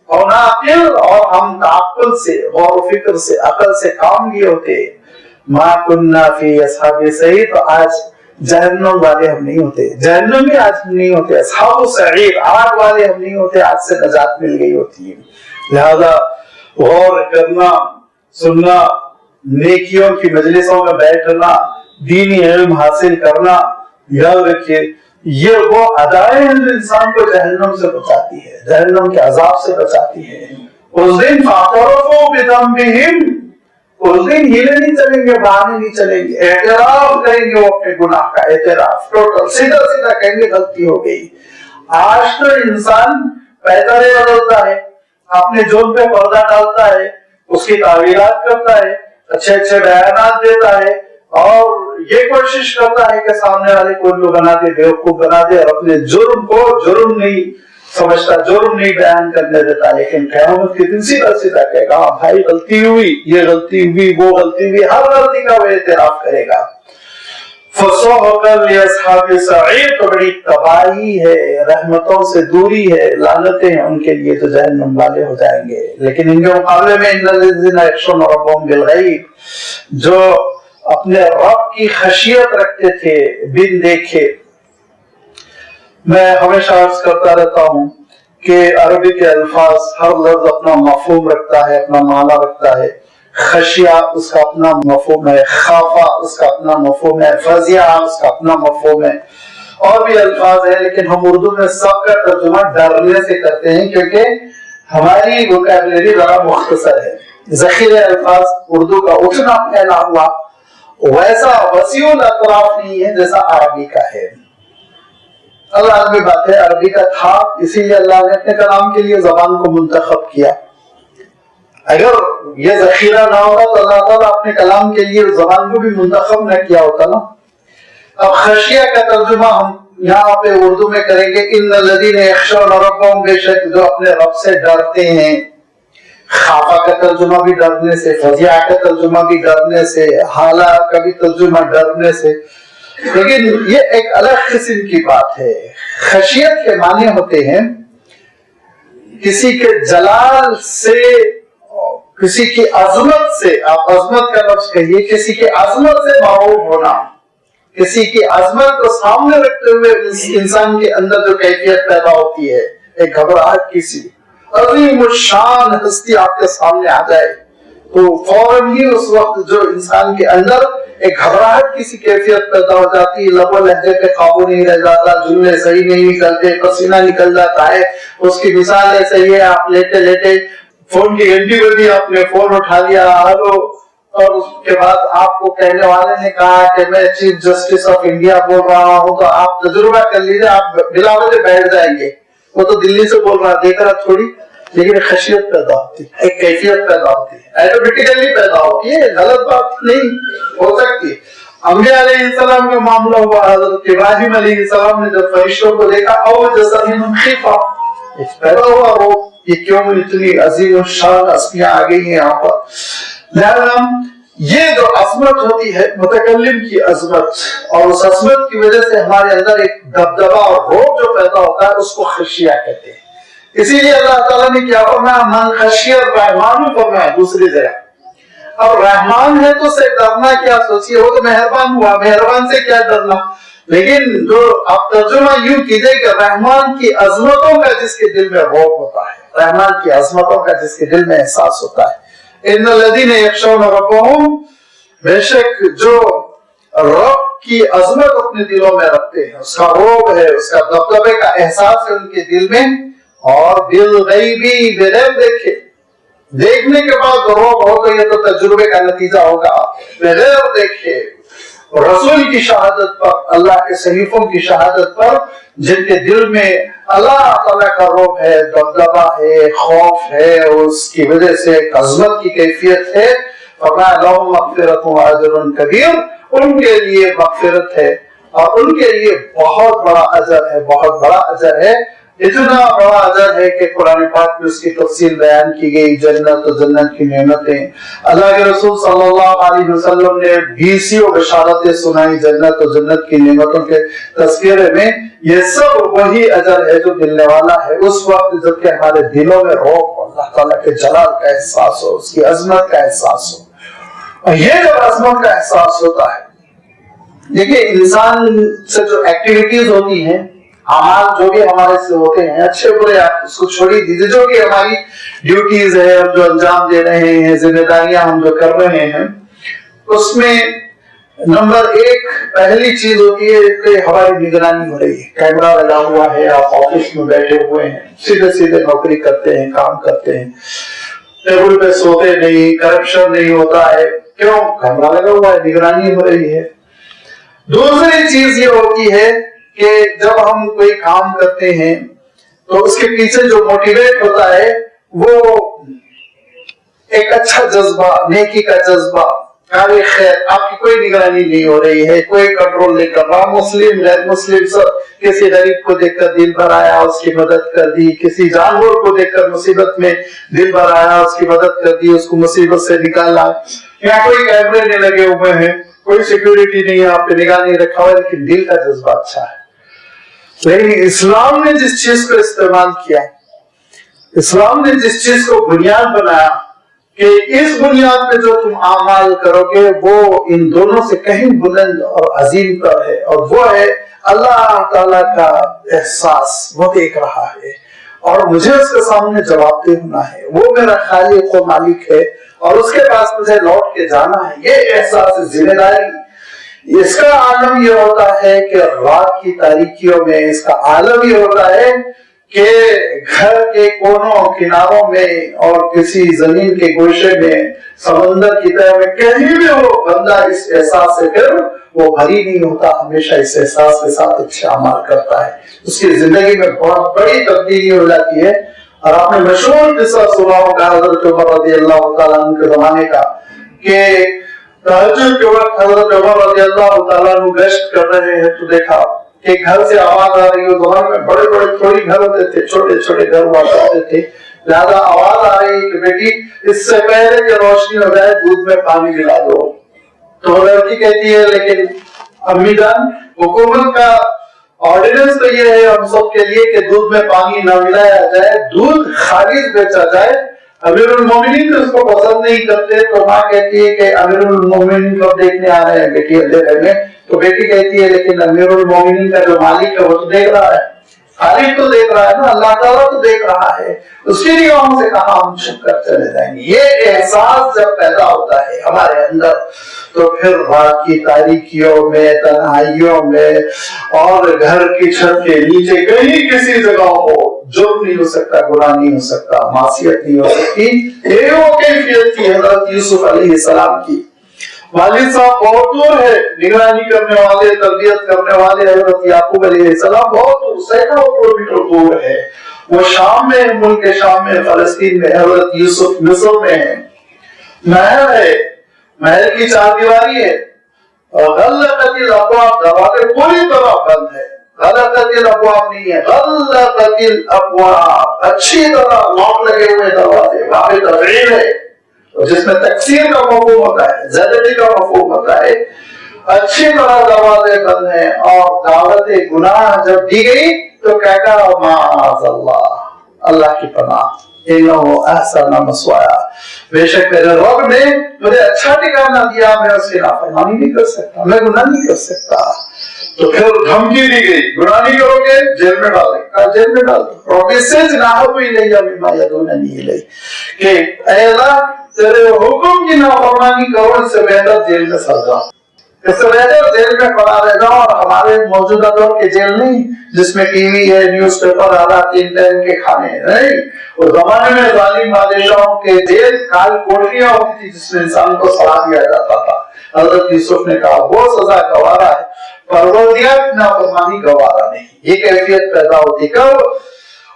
اور نعقل، اور ہم تعقل سے، غور و فکر سے، عقل سے کام لیے ہوتے، ما كنا في اصحاب السعير، تو آج جہنم والے ہم نہیں ہوتے، جہنم میں آج ہم نہیں ہوتے، اصحاب السعیر، آگ والے ہم نہیں ہوتے، آج سے نجات مل گئی ہوتی ہے۔ لہذا غور کرنا، سننا، نیکیوں کی مجلسوں میں بیٹھنا، دینی علم حاصل کرنا، یاد رکھیے یہ وہ ادائیں ہیں جو انسان کو جہنم سے بچاتی ہے، جہنم کے عذاب سے بچاتی ہے۔ اس دن فاعترفوا بذنبہم، اس دن ہیلے نہیں چلیں گے، بہانے نہیں چلیں گے، اعتراف کریں گے، وہ اپنے گناہ کا اعتراف، ٹوٹل سیدھا سیدھا کہیں گے غلطی ہو گئی۔ آج تو انسان پیدرے بدلتا ہے، اپنے جوب پہ پردہ ڈالتا ہے، اس کی تعویلات کرتا ہے، اچھے اچھے بیانات دیتا ہے، اور یہ کوشش کرتا ہے کہ سامنے والے کو الو بنا دے، بیوقوف بنا دے، اور اپنے جرم کو جرم نہیں سمجھتا، جرم نہیں بیان کرنے دیتا، لیکن قیامت کے دن سیدھا سیدھا کہے گا بھائی غلطی ہوئی، یہ غلطی ہوئی، وہ غلطی ہوئی، ہر غلطی کا وہ اعتراف کرے گا۔ فَسُحْقًا لِأَصْحَابِ السَّعِيرِ، تو بڑی تباہی ہے، رحمتوں سے دوری ہے، لعنتیں ہیں ان کے لیے جو جہنم والے ہو جائیں گے۔ لیکن ان کے مقابلے میں ان الذین یخشون ربهم بالغیب، جو اپنے رب کی خشیت رکھتے تھے بن دیکھے۔ میں ہمیشہ عرض کرتا رہتا ہوں کہ عربی کے الفاظ ہر لفظ اپنا مفہوم رکھتا ہے، اپنا معنی رکھتا ہے۔ خشیہ اس کا اپنا مفہوم ہے، خافہ اس کا اپنا مفہوم ہے، فزیہ اس کا اپنا مفہوم ہے، اور بھی الفاظ ہیں، لیکن ہم اردو میں سب کا ترجمہ ڈرنے سے کرتے ہیں کیونکہ ہماری ووکیبلری ذرا مختصر ہے۔ ذخیرہ الفاظ اردو کا اتنا پھیلا ہوا ویسا وسیع الاطراف نہیں ہے جیسا عربی کا ہے۔ اللہ بات ہے، عربی کا تھا، اسی لیے اللہ نے اپنے کلام کے لیے زبان کو منتخب کیا. اگر یہ ذخیرہ نہ ہوتا تو اللہ تعالیٰ اپنے کلام کے لیے زبان کو بھی منتخب نہ کیا ہوتا نا. اب خشیہ کا ترجمہ ہم یہاں پہ اردو میں کریں گے، ان الذین یخشون ربہم، بے شک جو اپنے رب سے ڈرتے ہیں. خافہ کا ترجمہ بھی ڈرنے سے، فزیع کا ترجمہ بھی ڈرنے سے، حالہ کا بھی ترجمہ ڈرنے سے، لیکن یہ ایک الگ قسم کی بات ہے. خشیت کے معنی ہوتے ہیں کسی کے جلال سے، کسی کی عظمت سے، آپ عظمت کا لفظ کہیے، کسی کی عظمت سے مرعوب ہونا، کسی کی عظمت کو سامنے رکھتے ہوئے انسان کے اندر جو کیفیت پیدا ہوتی ہے، ایک گھبراہٹ، کسی عظیم الشان ہستی آپ کے سامنے آ جائے تو فوراً ہی اس وقت جو انسان کے اندر ایک گھبراہٹ کسی کیفیت پیدا ہو جاتی ہے، لب و لہجے پہ قابو نہیں رہ جاتا، جملے صحیح نہیں نکلتے، پسینہ نکل جاتا ہے. اس کی مثال ایسے ہی ہے، آپ لیٹے لیٹے فون کی گھنٹی بجی، آپ نے فون اٹھا لیا، ہلو، اور اس کے بعد آپ کو کہنے والے نے کہا کہ میں چیف جسٹس آف انڈیا بول رہا ہوں، تو آپ تجربہ کر لیجیے، آپ بلا وجہ بیٹھ جائیں گے. وہ تو دلی سے بول رہا، دیکھ رہا تھوڑی، لیکن خشیت پیدا ہوتی ہے، ایک کیفیت پیدا ہوتی ہے، ایٹومیٹیکلی پیدا ہوتی ہے. غلط بات نہیں ہو سکتی. انبیاء علیہ السلام کا معاملہ ہوا، حضرت ابراہیم علیہ السلام نے جب فرشتوں کو دیکھا، اوجس منہم خیفہ، پیدا ہوا وہ، یہ کیوں اتنی عظیم الشان ہستیاں آ گئی ہیں یہاں پر. لہذا یہ جو عظمت ہوتی ہے متکلم کی عظمت، اور اس عظمت کی وجہ سے ہمارے اندر ایک دبدبا اور روب جو پیدا ہوتا ہے، اس کو خشیہ کہتے ہیں. اسی لیے اللہ تعالیٰ نے کیا فرمایا، من خشی الرحمن فرمایا دوسری جگہ. اب رحمان ہے تو اسے ڈرنا کیا، سوچیے وہ تو مہربان ہوا، مہربان سے کیا ڈرنا. لیکن جو آپ ترجمہ یوں کیجئے کہ رحمان کی عظمتوں کا جس کے دل میں روب ہوتا ہے، رحمان کی عظمتوں کا جس کے دل میں احساس ہوتا ہے. ان الذین یخشون ربہم، بے شک جو رب کی عظمت اپنے دلوں میں رکھتے ہیں، اس کا روب ہے، اس کا دبدبے کا احساس ہے ان کے دل میں. اور بالغیبی، بغیر دیکھے، دیکھنے کے بعد روب ہو تو یہ تو تجربے کا نتیجہ ہوگا. بغیر دیکھے، رسول کی شہادت پر، اللہ کے صحیفوں کی شہادت پر، جن کے دل میں اللہ تعالیٰ کا روب ہے، دبدبا ہے، خوف ہے، اس کی وجہ سے ایک عظمت کی کیفیت ہے. فرمایا لہم مغفرۃ واجر کبیر، ان کے لیے مغفرت ہے اور ان کے لیے بہت بڑا اجر ہے، بہت بڑا اجر ہے. اتنا بڑا اجر ہے کہ قرآن پاک میں اس کی تفصیل بیان کی گئی. جنت و جنت کی نعمتیں، اللہ کے رسول صلی اللہ علیہ وسلم نے 20 بشارتیں سنائی جنت و جنت کی نعمتوں کے تذکرے میں. یہ سب وہی اجر ہے جو ملنے والا ہے اس وقت جب کہ ہمارے دلوں میں روب، اللہ تعالیٰ کے جلال کا احساس ہو، اس کی عظمت کا احساس ہو. اور یہ جب عظمت کا احساس ہوتا ہے، دیکھیے انسان سے جو ایکٹیویٹیز ہوتی ہیں، اعمال جو بھی ہمارے سے ہوتے ہیں، اچھے برے، آپ اس کو چھوڑی دیجیے، جو کہ ہماری ڈیوٹیز ہے، ہم جو انجام دے رہے ہیں، ذمہ داریاں ہم جو کر رہے ہیں، اس میں نمبر 1 پہلی چیز ہوتی ہے کہ ہماری نگرانی ہو رہی ہے. کیمرہ لگا ہوا ہے، آپ آفس میں بیٹھے ہوئے ہیں، سیدھے سیدھے نوکری کرتے ہیں، کام کرتے ہیں، ٹیبل پہ سوتے نہیں، کرپشن نہیں ہوتا ہے. کیوں؟ کیمرہ لگا ہوا ہے، نگرانی ہو رہی ہے. دوسری چیز یہ ہوتی ہے کہ جب ہم کوئی کام کرتے ہیں تو اس کے پیچھے جو موٹیویٹ ہوتا ہے وہ ایک اچھا جذبہ، نیکی کا جذبہ، کار خیر. آپ کی کوئی نگرانی نہیں ہو رہی ہے، کوئی کنٹرول نہیں کر رہا، مسلم غیر مسلم سب. کسی غریب کو دیکھ کر دل بھر آیا، اس کی مدد کر دی. کسی جانور کو دیکھ کر مصیبت میں دل بھر آیا، اس کی مدد کر دی، اس کو مصیبت سے نکالا. یہاں کوئی کیمرے نہیں لگے ہوئے ہیں، کوئی سیکیورٹی نہیں ہے، آپ پہ نگاہ نہیں رکھا ہوا، لیکن دل کا جذبہ اچھا ہے. لیکن اسلام نے جس چیز کو استعمال کیا، اسلام نے جس چیز کو بنیاد بنایا کہ اس بنیاد پہ جو تم اعمال کرو گے وہ ان دونوں سے کہیں بلند اور عظیم تر ہے، اور وہ ہے اللہ تعالیٰ کا احساس. وہ دیکھ رہا ہے اور مجھے اس کے سامنے جواب دہ ہونا ہے، وہ میرا خالق و مالک ہے اور اس کے پاس مجھے لوٹ کے جانا ہے. یہ احساس ذمہ داری، اس کا عالم یہ ہوتا ہے کہ رات کی تاریکیوں میں، اس کا عالم یہ ہوتا ہے کہ گھر کے کونوں کناروں میں اور کسی زمین کے گوشے میں، سمندر کی طرح میں، کہیں بھی وہ بندہ اس احساس سے پھر وہ بھری نہیں ہوتا، ہمیشہ اس احساس کے ساتھ اچھا عمل کرتا ہے، اس کی زندگی میں بہت بڑی تبدیلی ہو جاتی ہے۔ اور آپ نے مشہور قصہ سنا ہوگا حضرت عمر رضی اللہ تعالیٰ عنہ کے زمانے کا، کہ تہجد کے وقت حضرت عمر رضی اللہ تعالیٰ عنہ گشت کر رہے ہیں تو دیکھا کہ گھر سے آواز آ رہی ہے۔ زمانے میں بڑے بڑے تھوڑی گھر ہوتے تھے، چھوٹے چھوٹے گھر ہوا کرتے تھے، لہذا آواز آ رہی ہے کہ بیٹی اس سے پہلے کہ روشنی ہو جائے دودھ میں پانی ملا دو۔ تو لڑکی کہتی ہے لیکن امی جان حکومت کا آرڈیننس تو یہ ہے ہم سب کے لیے کہ دودھ میں پانی نہ ملایا جائے، دودھ خالص بیچا جائے۔ امیر المومنین تو اس کو پسند نہیں کرتے، تو ماں کہتی ہے کہ امیر المومنین کو دیکھنے آ رہے ہیں بیٹی اندھیرے میں، تو بیٹی کہتی ہے لیکن امیر المومنین کا جو مالک ہے وہ تو دیکھ رہا ہے، خالق تو دیکھ رہا ہے نا، اللہ تعالیٰ تو دیکھ رہا ہے، اس کی نگاہوں سے کہاں ہم چھپ کر چلے جائیں گے۔ یہ احساس جب پیدا ہوتا ہے ہمارے اندر تو پھر رات کی تاریکیوں میں، تنہائیوں میں اور گھر کی چھت کے نیچے کہیں کسی جگہ ہو جرم نہیں ہو سکتا، گناہ نہیں ہو سکتا، معصیت نہیں ہو سکتی۔ یہ وہ کیفیت تھی حضرت یوسف علیہ السلام کی۔ والد صاحب بہت دور ہے، نگرانی کرنے والے، تربیت کرنے والے حضرت یعقوب علیہ السلام بہت دور، سینکڑوں کلومیٹر دور ہے، وہ شام میں، ملک شام میں، فلسطین میں، حضرت یوسف مصر میں ہے۔ محل ہے، محل کی چار دیواری ہے، اور غلقت الابواب، دروازے پوری طرح بند ہے۔ غلقت الابواب نہیں ہے، غلقت الابواب، اچھی طرح لاک لگے ہوئے دروازے، وہاں پہ تفریح ہے جس میں تکثیر کا مفہوم ہوتا ہے، زیادتی کا مفہوم ہوتا ہے، اچھی طرح دروازے بند ہیں۔ اور دعوت گناہ جب دی گئی تو کہا کہ معاذ اللہ، اللہ کی پناہ، انہو احسن مسوایا، بے شک میرے رب نے مجھے اچھا ٹھکانہ دیا، میں اس کی نافرمانی نہیں کر سکتا، میں گناہ نہیں کر سکتا۔ تو پھر دھمکی دی گئی، گناہ نہیں کرو گے جیل میں ڈال دیں، کہا جیل میں ڈال دیں۔ رب سجناہ الیہ مما یدعوننی الیہ، کہ اے اللہ تیرے حکم کی نافرمانی کرو، اس سے بہتر جیل میں سڑ جاؤ، اس سے بہتر جیل میں پڑا رہ جاؤ۔ اور ہمارے موجودہ دور کے جیل نہیں جس میں ٹی وی ہے، نیوز پیپر آ رہا، 3 ٹائم کے کھانے ہیں، نہیں، اس زمانے میں ظالم بادشاہوں کے جیل کال کوٹریاں ہوتی تھی جس میں انسان کو سڑا دیا جاتا تھا۔ حضرت یوسف نے کہا وہ سزا گوارا ہے، پروردگار کی نافرمانی گوارا نہیں۔ یہ کیفیت پیدا ہوتی کب؟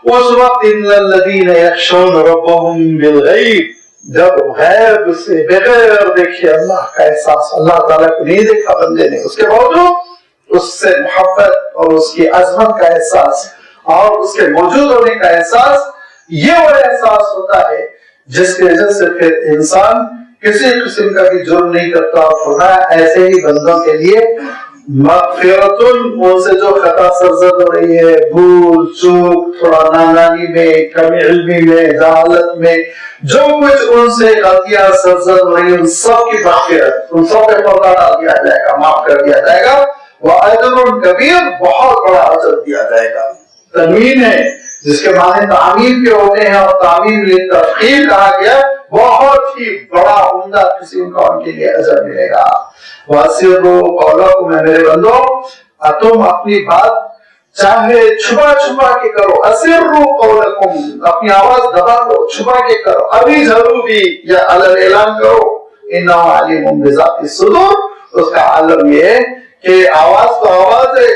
اس وقت ان الذین یخشون ربهم بالغیب، جب غیب سے بغیر دیکھے اللہ کا احساس، اللہ تعالیٰ کو نہیں دیکھا بندے نے، اس کے باوجود اس سے محبت اور اس کی عظمت کا احساس اور اس کے موجود ہونے کا احساس، یہ وہ احساس ہوتا ہے جس کی وجہ سے پھر انسان کسی قسم کا بھی جرم نہیں کرتا۔ اور فرمایا ایسے ہی بندوں کے لیے مغفرت، ان سے جو خطا سرزد ہو رہی ہے، بھول چوک، تھوڑا نادانی میں، کمی علمی میں، جہالت میں، جو کچھ ان سے غلطیاں سرزد ہو رہی ہیں ان سب کی مغفرت، ان سب پہ پردہ ڈال دیا جائے گا، معاف کر دیا جائے گا۔ وَأَجْرٌ كَبِيرٌ، بہت بڑا اجر دیا جائے گا۔ تنوین ہے جس کے معنی تعمیر کے ہوتے ہیں، اور تعمیر للتفخیر کہا گیا، بہت ہی بڑا عمدہ قسم کا ان کے لیے اجر ملے گا۔ وَأَسِرُّوا قَوْلَكُمْ، میرے بندو تم اپنی بات چاہے چھپا چھپا کے کرو، اسروا قولکم، اپنی آواز دبا لو، چھپا کے کرو، ابھی ضرور بھی یا علن اعلان کرو، انہ علیم بذات الصدور، اس کا علم یہ ہے کہ آواز تو آواز ہے،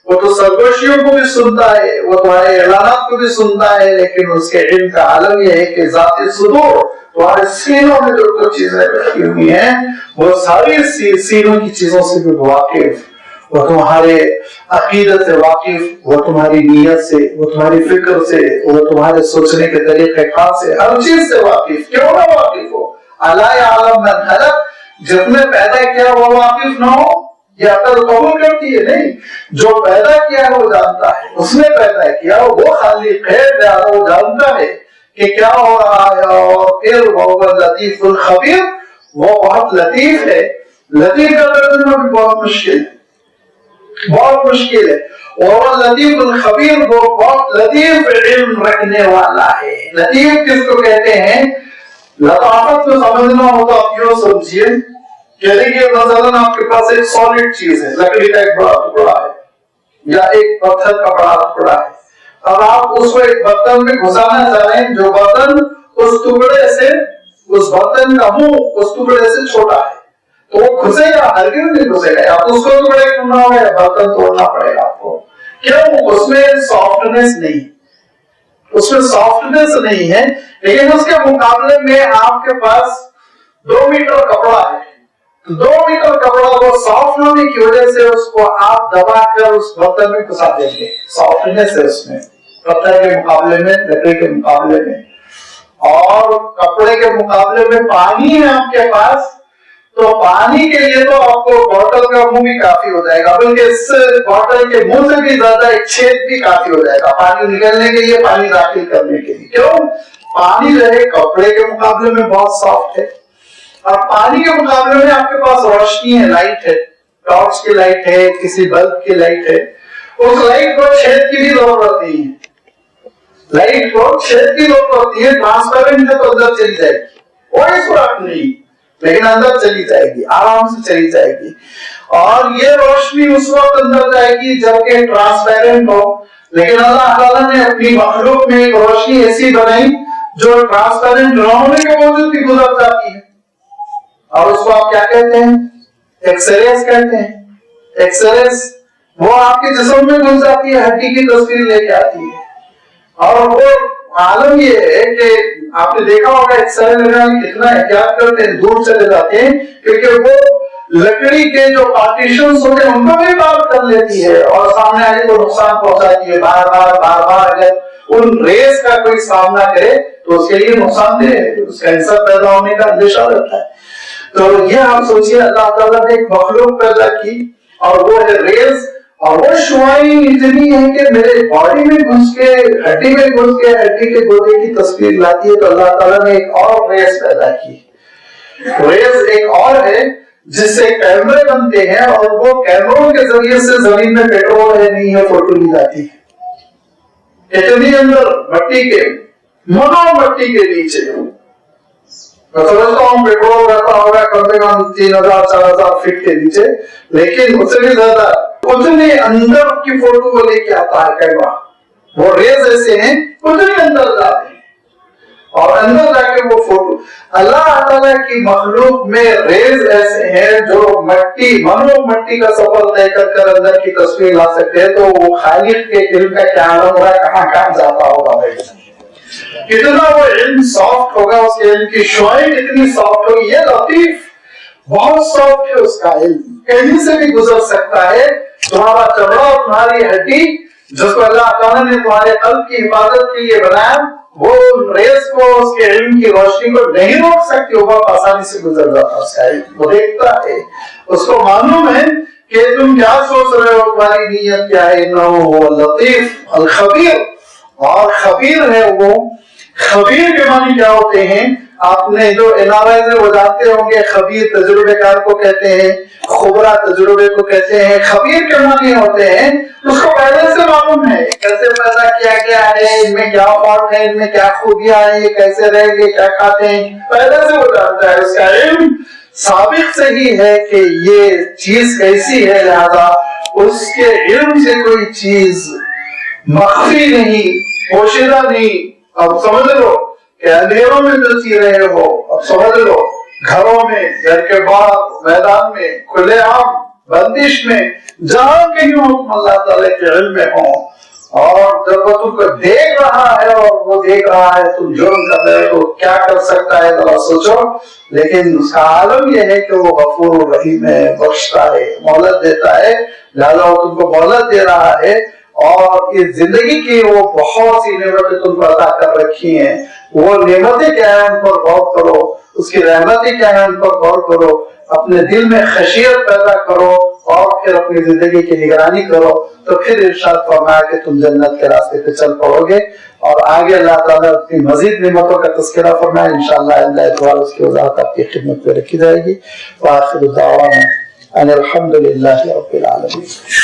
وہ تو سرگوشیوں کو بھی سنتا ہے، وہ تمہارے اعلانات کو بھی سنتا ہے، لیکن اس کے علم کا عالم یہ ہے کہ ذات صدور، تمہارے سینوں میں جو کچھ چیزیں رکھی ہوئی ہیں وہ ساری سینوں کی چیزوں سے بھی واقف، وہ تمہارے عقیدت سے واقف، وہ تمہاری نیت سے، وہ تمہاری فکر سے، وہ تمہارے سوچنے کے طریقہ کار سے، ہر چیز سے واقف، کیوں نہ واقف ہو؟ الا یعلم من خلق، جس نے پیدا کیا وہ واقف نہ ہو؟ یہ عقل قبول کرتی ہے؟ نہیں، جو پیدا کیا ہے وہ جانتا ہے، اس نے پیدا کیا، وہ خالق ہے، لہذا وہ جانتا ہے کہ کیا ہو رہا ہے، اور پھر وہ لطیف الخبیر، وہ بہت لطیف ہے۔ لطیف کا ترجمہ بھی بہت مشکل ہے، بہت مشکل ہے، اور لطیف الخبیر وہ بہت لطیف علم رکھنے والا ہے۔ لطیف کس کو کہتے ہیں؟ لطافت کو سمجھنا ہو تو آپ یوں سمجھیے کہ دیکھیے مثلاً آپ کے پاس ایک سالڈ چیز ہے، لکڑی کا ایک بڑا ٹکڑا ہے یا ایک پتھر کا بڑا ٹکڑا ہے، اب آپ اس کو ایک برتن میں گھسانا چاہیں، جو برتن اس ٹکڑے سے، اس برتن کا منہ اس ٹکڑے سے چھوٹا ہے، تو وہ گھسے گا؟ ہرگز نہیں گھسے گا، آپ اس کو ڈھونڈنا ہوگا یا برتن توڑنا پڑے گا آپ کو. کیوں؟ اس میں سافٹنیس نہیں، اس میں سافٹنیس نہیں ہے. لیکن اس کے مقابلے میں آپ کے پاس 2 میٹر کپڑا ہے. 2 میٹر کپڑا وہ سافٹ ہونے کی وجہ سے اس کو آپ دبا کر اس برتن میں گھسا دیں گے. سافٹنیس ہے اس میں پتھر کے مقابلے میں، لکڑی کے مقابلے میں. اور کپڑے کے مقابلے میں پانی ہے آپ کے پاس، تو پانی کے لیے تو آپ کو بوتل کا منہ بھی کافی ہو جائے گا، بلکہ اس بوتل کے منہ سے بھی زیادہ ایک چھید بھی کافی ہو جائے گا پانی نکلنے کے لیے، پانی داخل کرنے کے لیے. کیوں؟ پانی جو ہے کپڑے کے مقابلے میں بہت سافٹ ہے. اور پانی کے مقابلے میں آپ کے پاس روشنی ہے، لائٹ ہے، ٹارچ کی لائٹ ہے، کسی بلب کی لائٹ ہے. اس لائٹ کو چھید کی بھی ضرورت نہیں ہے. لائٹ کو چھید کی ضرورت نہیں ہے، ٹرانسپیرنٹ ہے تو اندر چلی جائے گی، کوئی سوراخ نہیں، لیکن اندر چلی جائے گی، آرام سے چلی جائے گی. اور یہ روشنی اس وقت اندر جائے گی جبکہ ٹرانسپیرنٹ ہو. لیکن اللہ تعالیٰ نے اپنی مخلوق میں ایک روشنی ایسی بنائی جو ٹرانسپیرنٹ نہ ہونے کے باوجود بھی گزر جاتی ہے. اور اس کو آپ کیا کہتے ہیں؟ ایکس ریز کہتے ہیں. ایکس ریز وہ آپ کے جسم میں گھس جاتی ہے، ہڈی کی تصویر لے کے آتی ہے. اور وہ عالم یہ ہے کہ آپ نے دیکھا ہوگا ایکس رے لگانے کتنا احتیاط کرتے ہیں، دور چلے جاتے ہیں، کیونکہ وہ لکڑی کے جو پارٹیشنز ہوتے ہیں ان کو بھی بار کر لیتی ہے اور سامنے آنے کو نقصان پہنچاتی ہے. بار بار اگر ان ریز کا کوئی سامنا کرے تو اس کے لیے نقصان دہ ہے، اس کینسر پیدا ہونے کا اندیشہ رہتا ہے. تو یہ آپ سوچیے اللہ تعالیٰ نے ایک مخلوق پیدا کی اور وہ ہے ریز، اور وہ شعاعیں اتنی ہے کہ میرے باڈی میں گھس کے، ہڈی میں گھس کے، ہڈی کے گودے کی تصویر لاتی ہے. تو اللہ تعالیٰ نے ایک اور ریز پیدا کی. ریز ایک اور ہے جس سے کیمرے بنتے ہیں اور وہ کیمروں کے ذریعے سے زمین میں پیٹرول ہے نہیں ہے فوٹو لی جاتی ہے. اتنی اندر مٹی کے مٹی کے نیچے میں سمجھتا ہوں پیٹرول رہتا ہوگا کم سے کم 3000-4000 فٹ کے نیچے، لیکن اس سے بھی زیادہ اتنے اندر کی فوٹو وہ لے کے آتا ہے کیمرہ. وہ ریز ایسے ہیں اتنے اندر جاتے ہیں اور اندر جا کے وہ فوٹو. اللہ تعالیٰ کی مخلوق میں ریز ایسے ہیں جو مٹی کا سفر طے کر اندر کی تصویر لا سکتے ہیں. تو وہ خالق کے علم کا کیا عالم ہے، کہاں جاتا ہوگا، کتنا وہ علم سافٹ ہوگا، اس کے علم کی شعاعیں کتنی سافٹ ہوگی. یہ لطیف بہت سافٹ ہے اس کا علم، کہیں سے بھی گزر سکتا ہے. تمہارا چمڑا اور تمہاری ہڈی جس کو اللہ تعالیٰ نے تمہارے قلب کی حفاظت کے لیے بنایا، وہ ریز کو، اس کے علم کی روشنی کو نہیں روک سکتی. وہ بہت آسانی سے گزر جاتا، اس کا علم وہ دیکھتا ہے، اس کو معلوم ہے کہ تم کیا سوچ رہے ہو، تمہاری نیت کیا ہے. انہ لطیف الخبیر، اور خبیر ہے وہ. خبیر کے معنی کیا ہوتے ہیں؟ آپ نے جو NRIs وہ جانتے ہوں گے، خبیر تجربے کار کو کہتے ہیں، خبرہ تجربے کو کہتے ہیں. خبیر کے معنی ہوتے ہیں اس کو پہلے سے معلوم ہے کیسے پیدا کیا گیا ہے، ان میں کیا فالٹ ہے، ان میں کیا خوبیاں ہیں، یہ کیسے رہیں گے، کیا کھاتے ہیں، پہلے سے وہ جانتا ہے. اس کا علم سابق سے ہی ہے کہ یہ چیز کیسی ہے، لہذا اس کے علم سے کوئی چیز مخفی نہیں، پوشیدہ نہیں. اب سمجھ لو کہ اندھیروں میں جو جی رہے ہو، اب سمجھ لو گھروں میں، گھر کے باہر، میدان میں، کھلے عام، بندش میں، جہاں کہیں حکم اللہ تعالیٰ کے علم میں ہوں. اور جب وہ تم کو دیکھ رہا ہے اور وہ دیکھ رہا ہے تم جرم کر رہے ہو، کیا کر سکتا ہے ذرا سوچو. لیکن اس کا عالم یہ ہے کہ وہ غفور الرحیم ہے، بخشتا ہے، مہلت دیتا ہے. لہذا وہ تم کو مہلت دے رہا ہے اور اس زندگی کی وہ بہت سی نعمتیں تم کو عطا کر رکھی ہیں. وہ نعمتیں کیا ہیں ان پر غور کرو، اس کی رحمتیں کیا ہیں ان پر غور کرو، اپنے دل میں خشیت پیدا کرو اور پھر اپنی زندگی کی نگرانی کرو. تو پھر ارشاد فرمایا کہ تم جنت کے راستے پہ چل پڑو گے. اور آگے اللہ تعالیٰ اپنی مزید نعمتوں کا تذکرہ فرمائے. انشاءاللہ اللہ اتوار اس کی وضاحت آپ کی خدمت میں رکھی جائے گی. وآخر دعوانا ان الحمد للہ رب العالمین.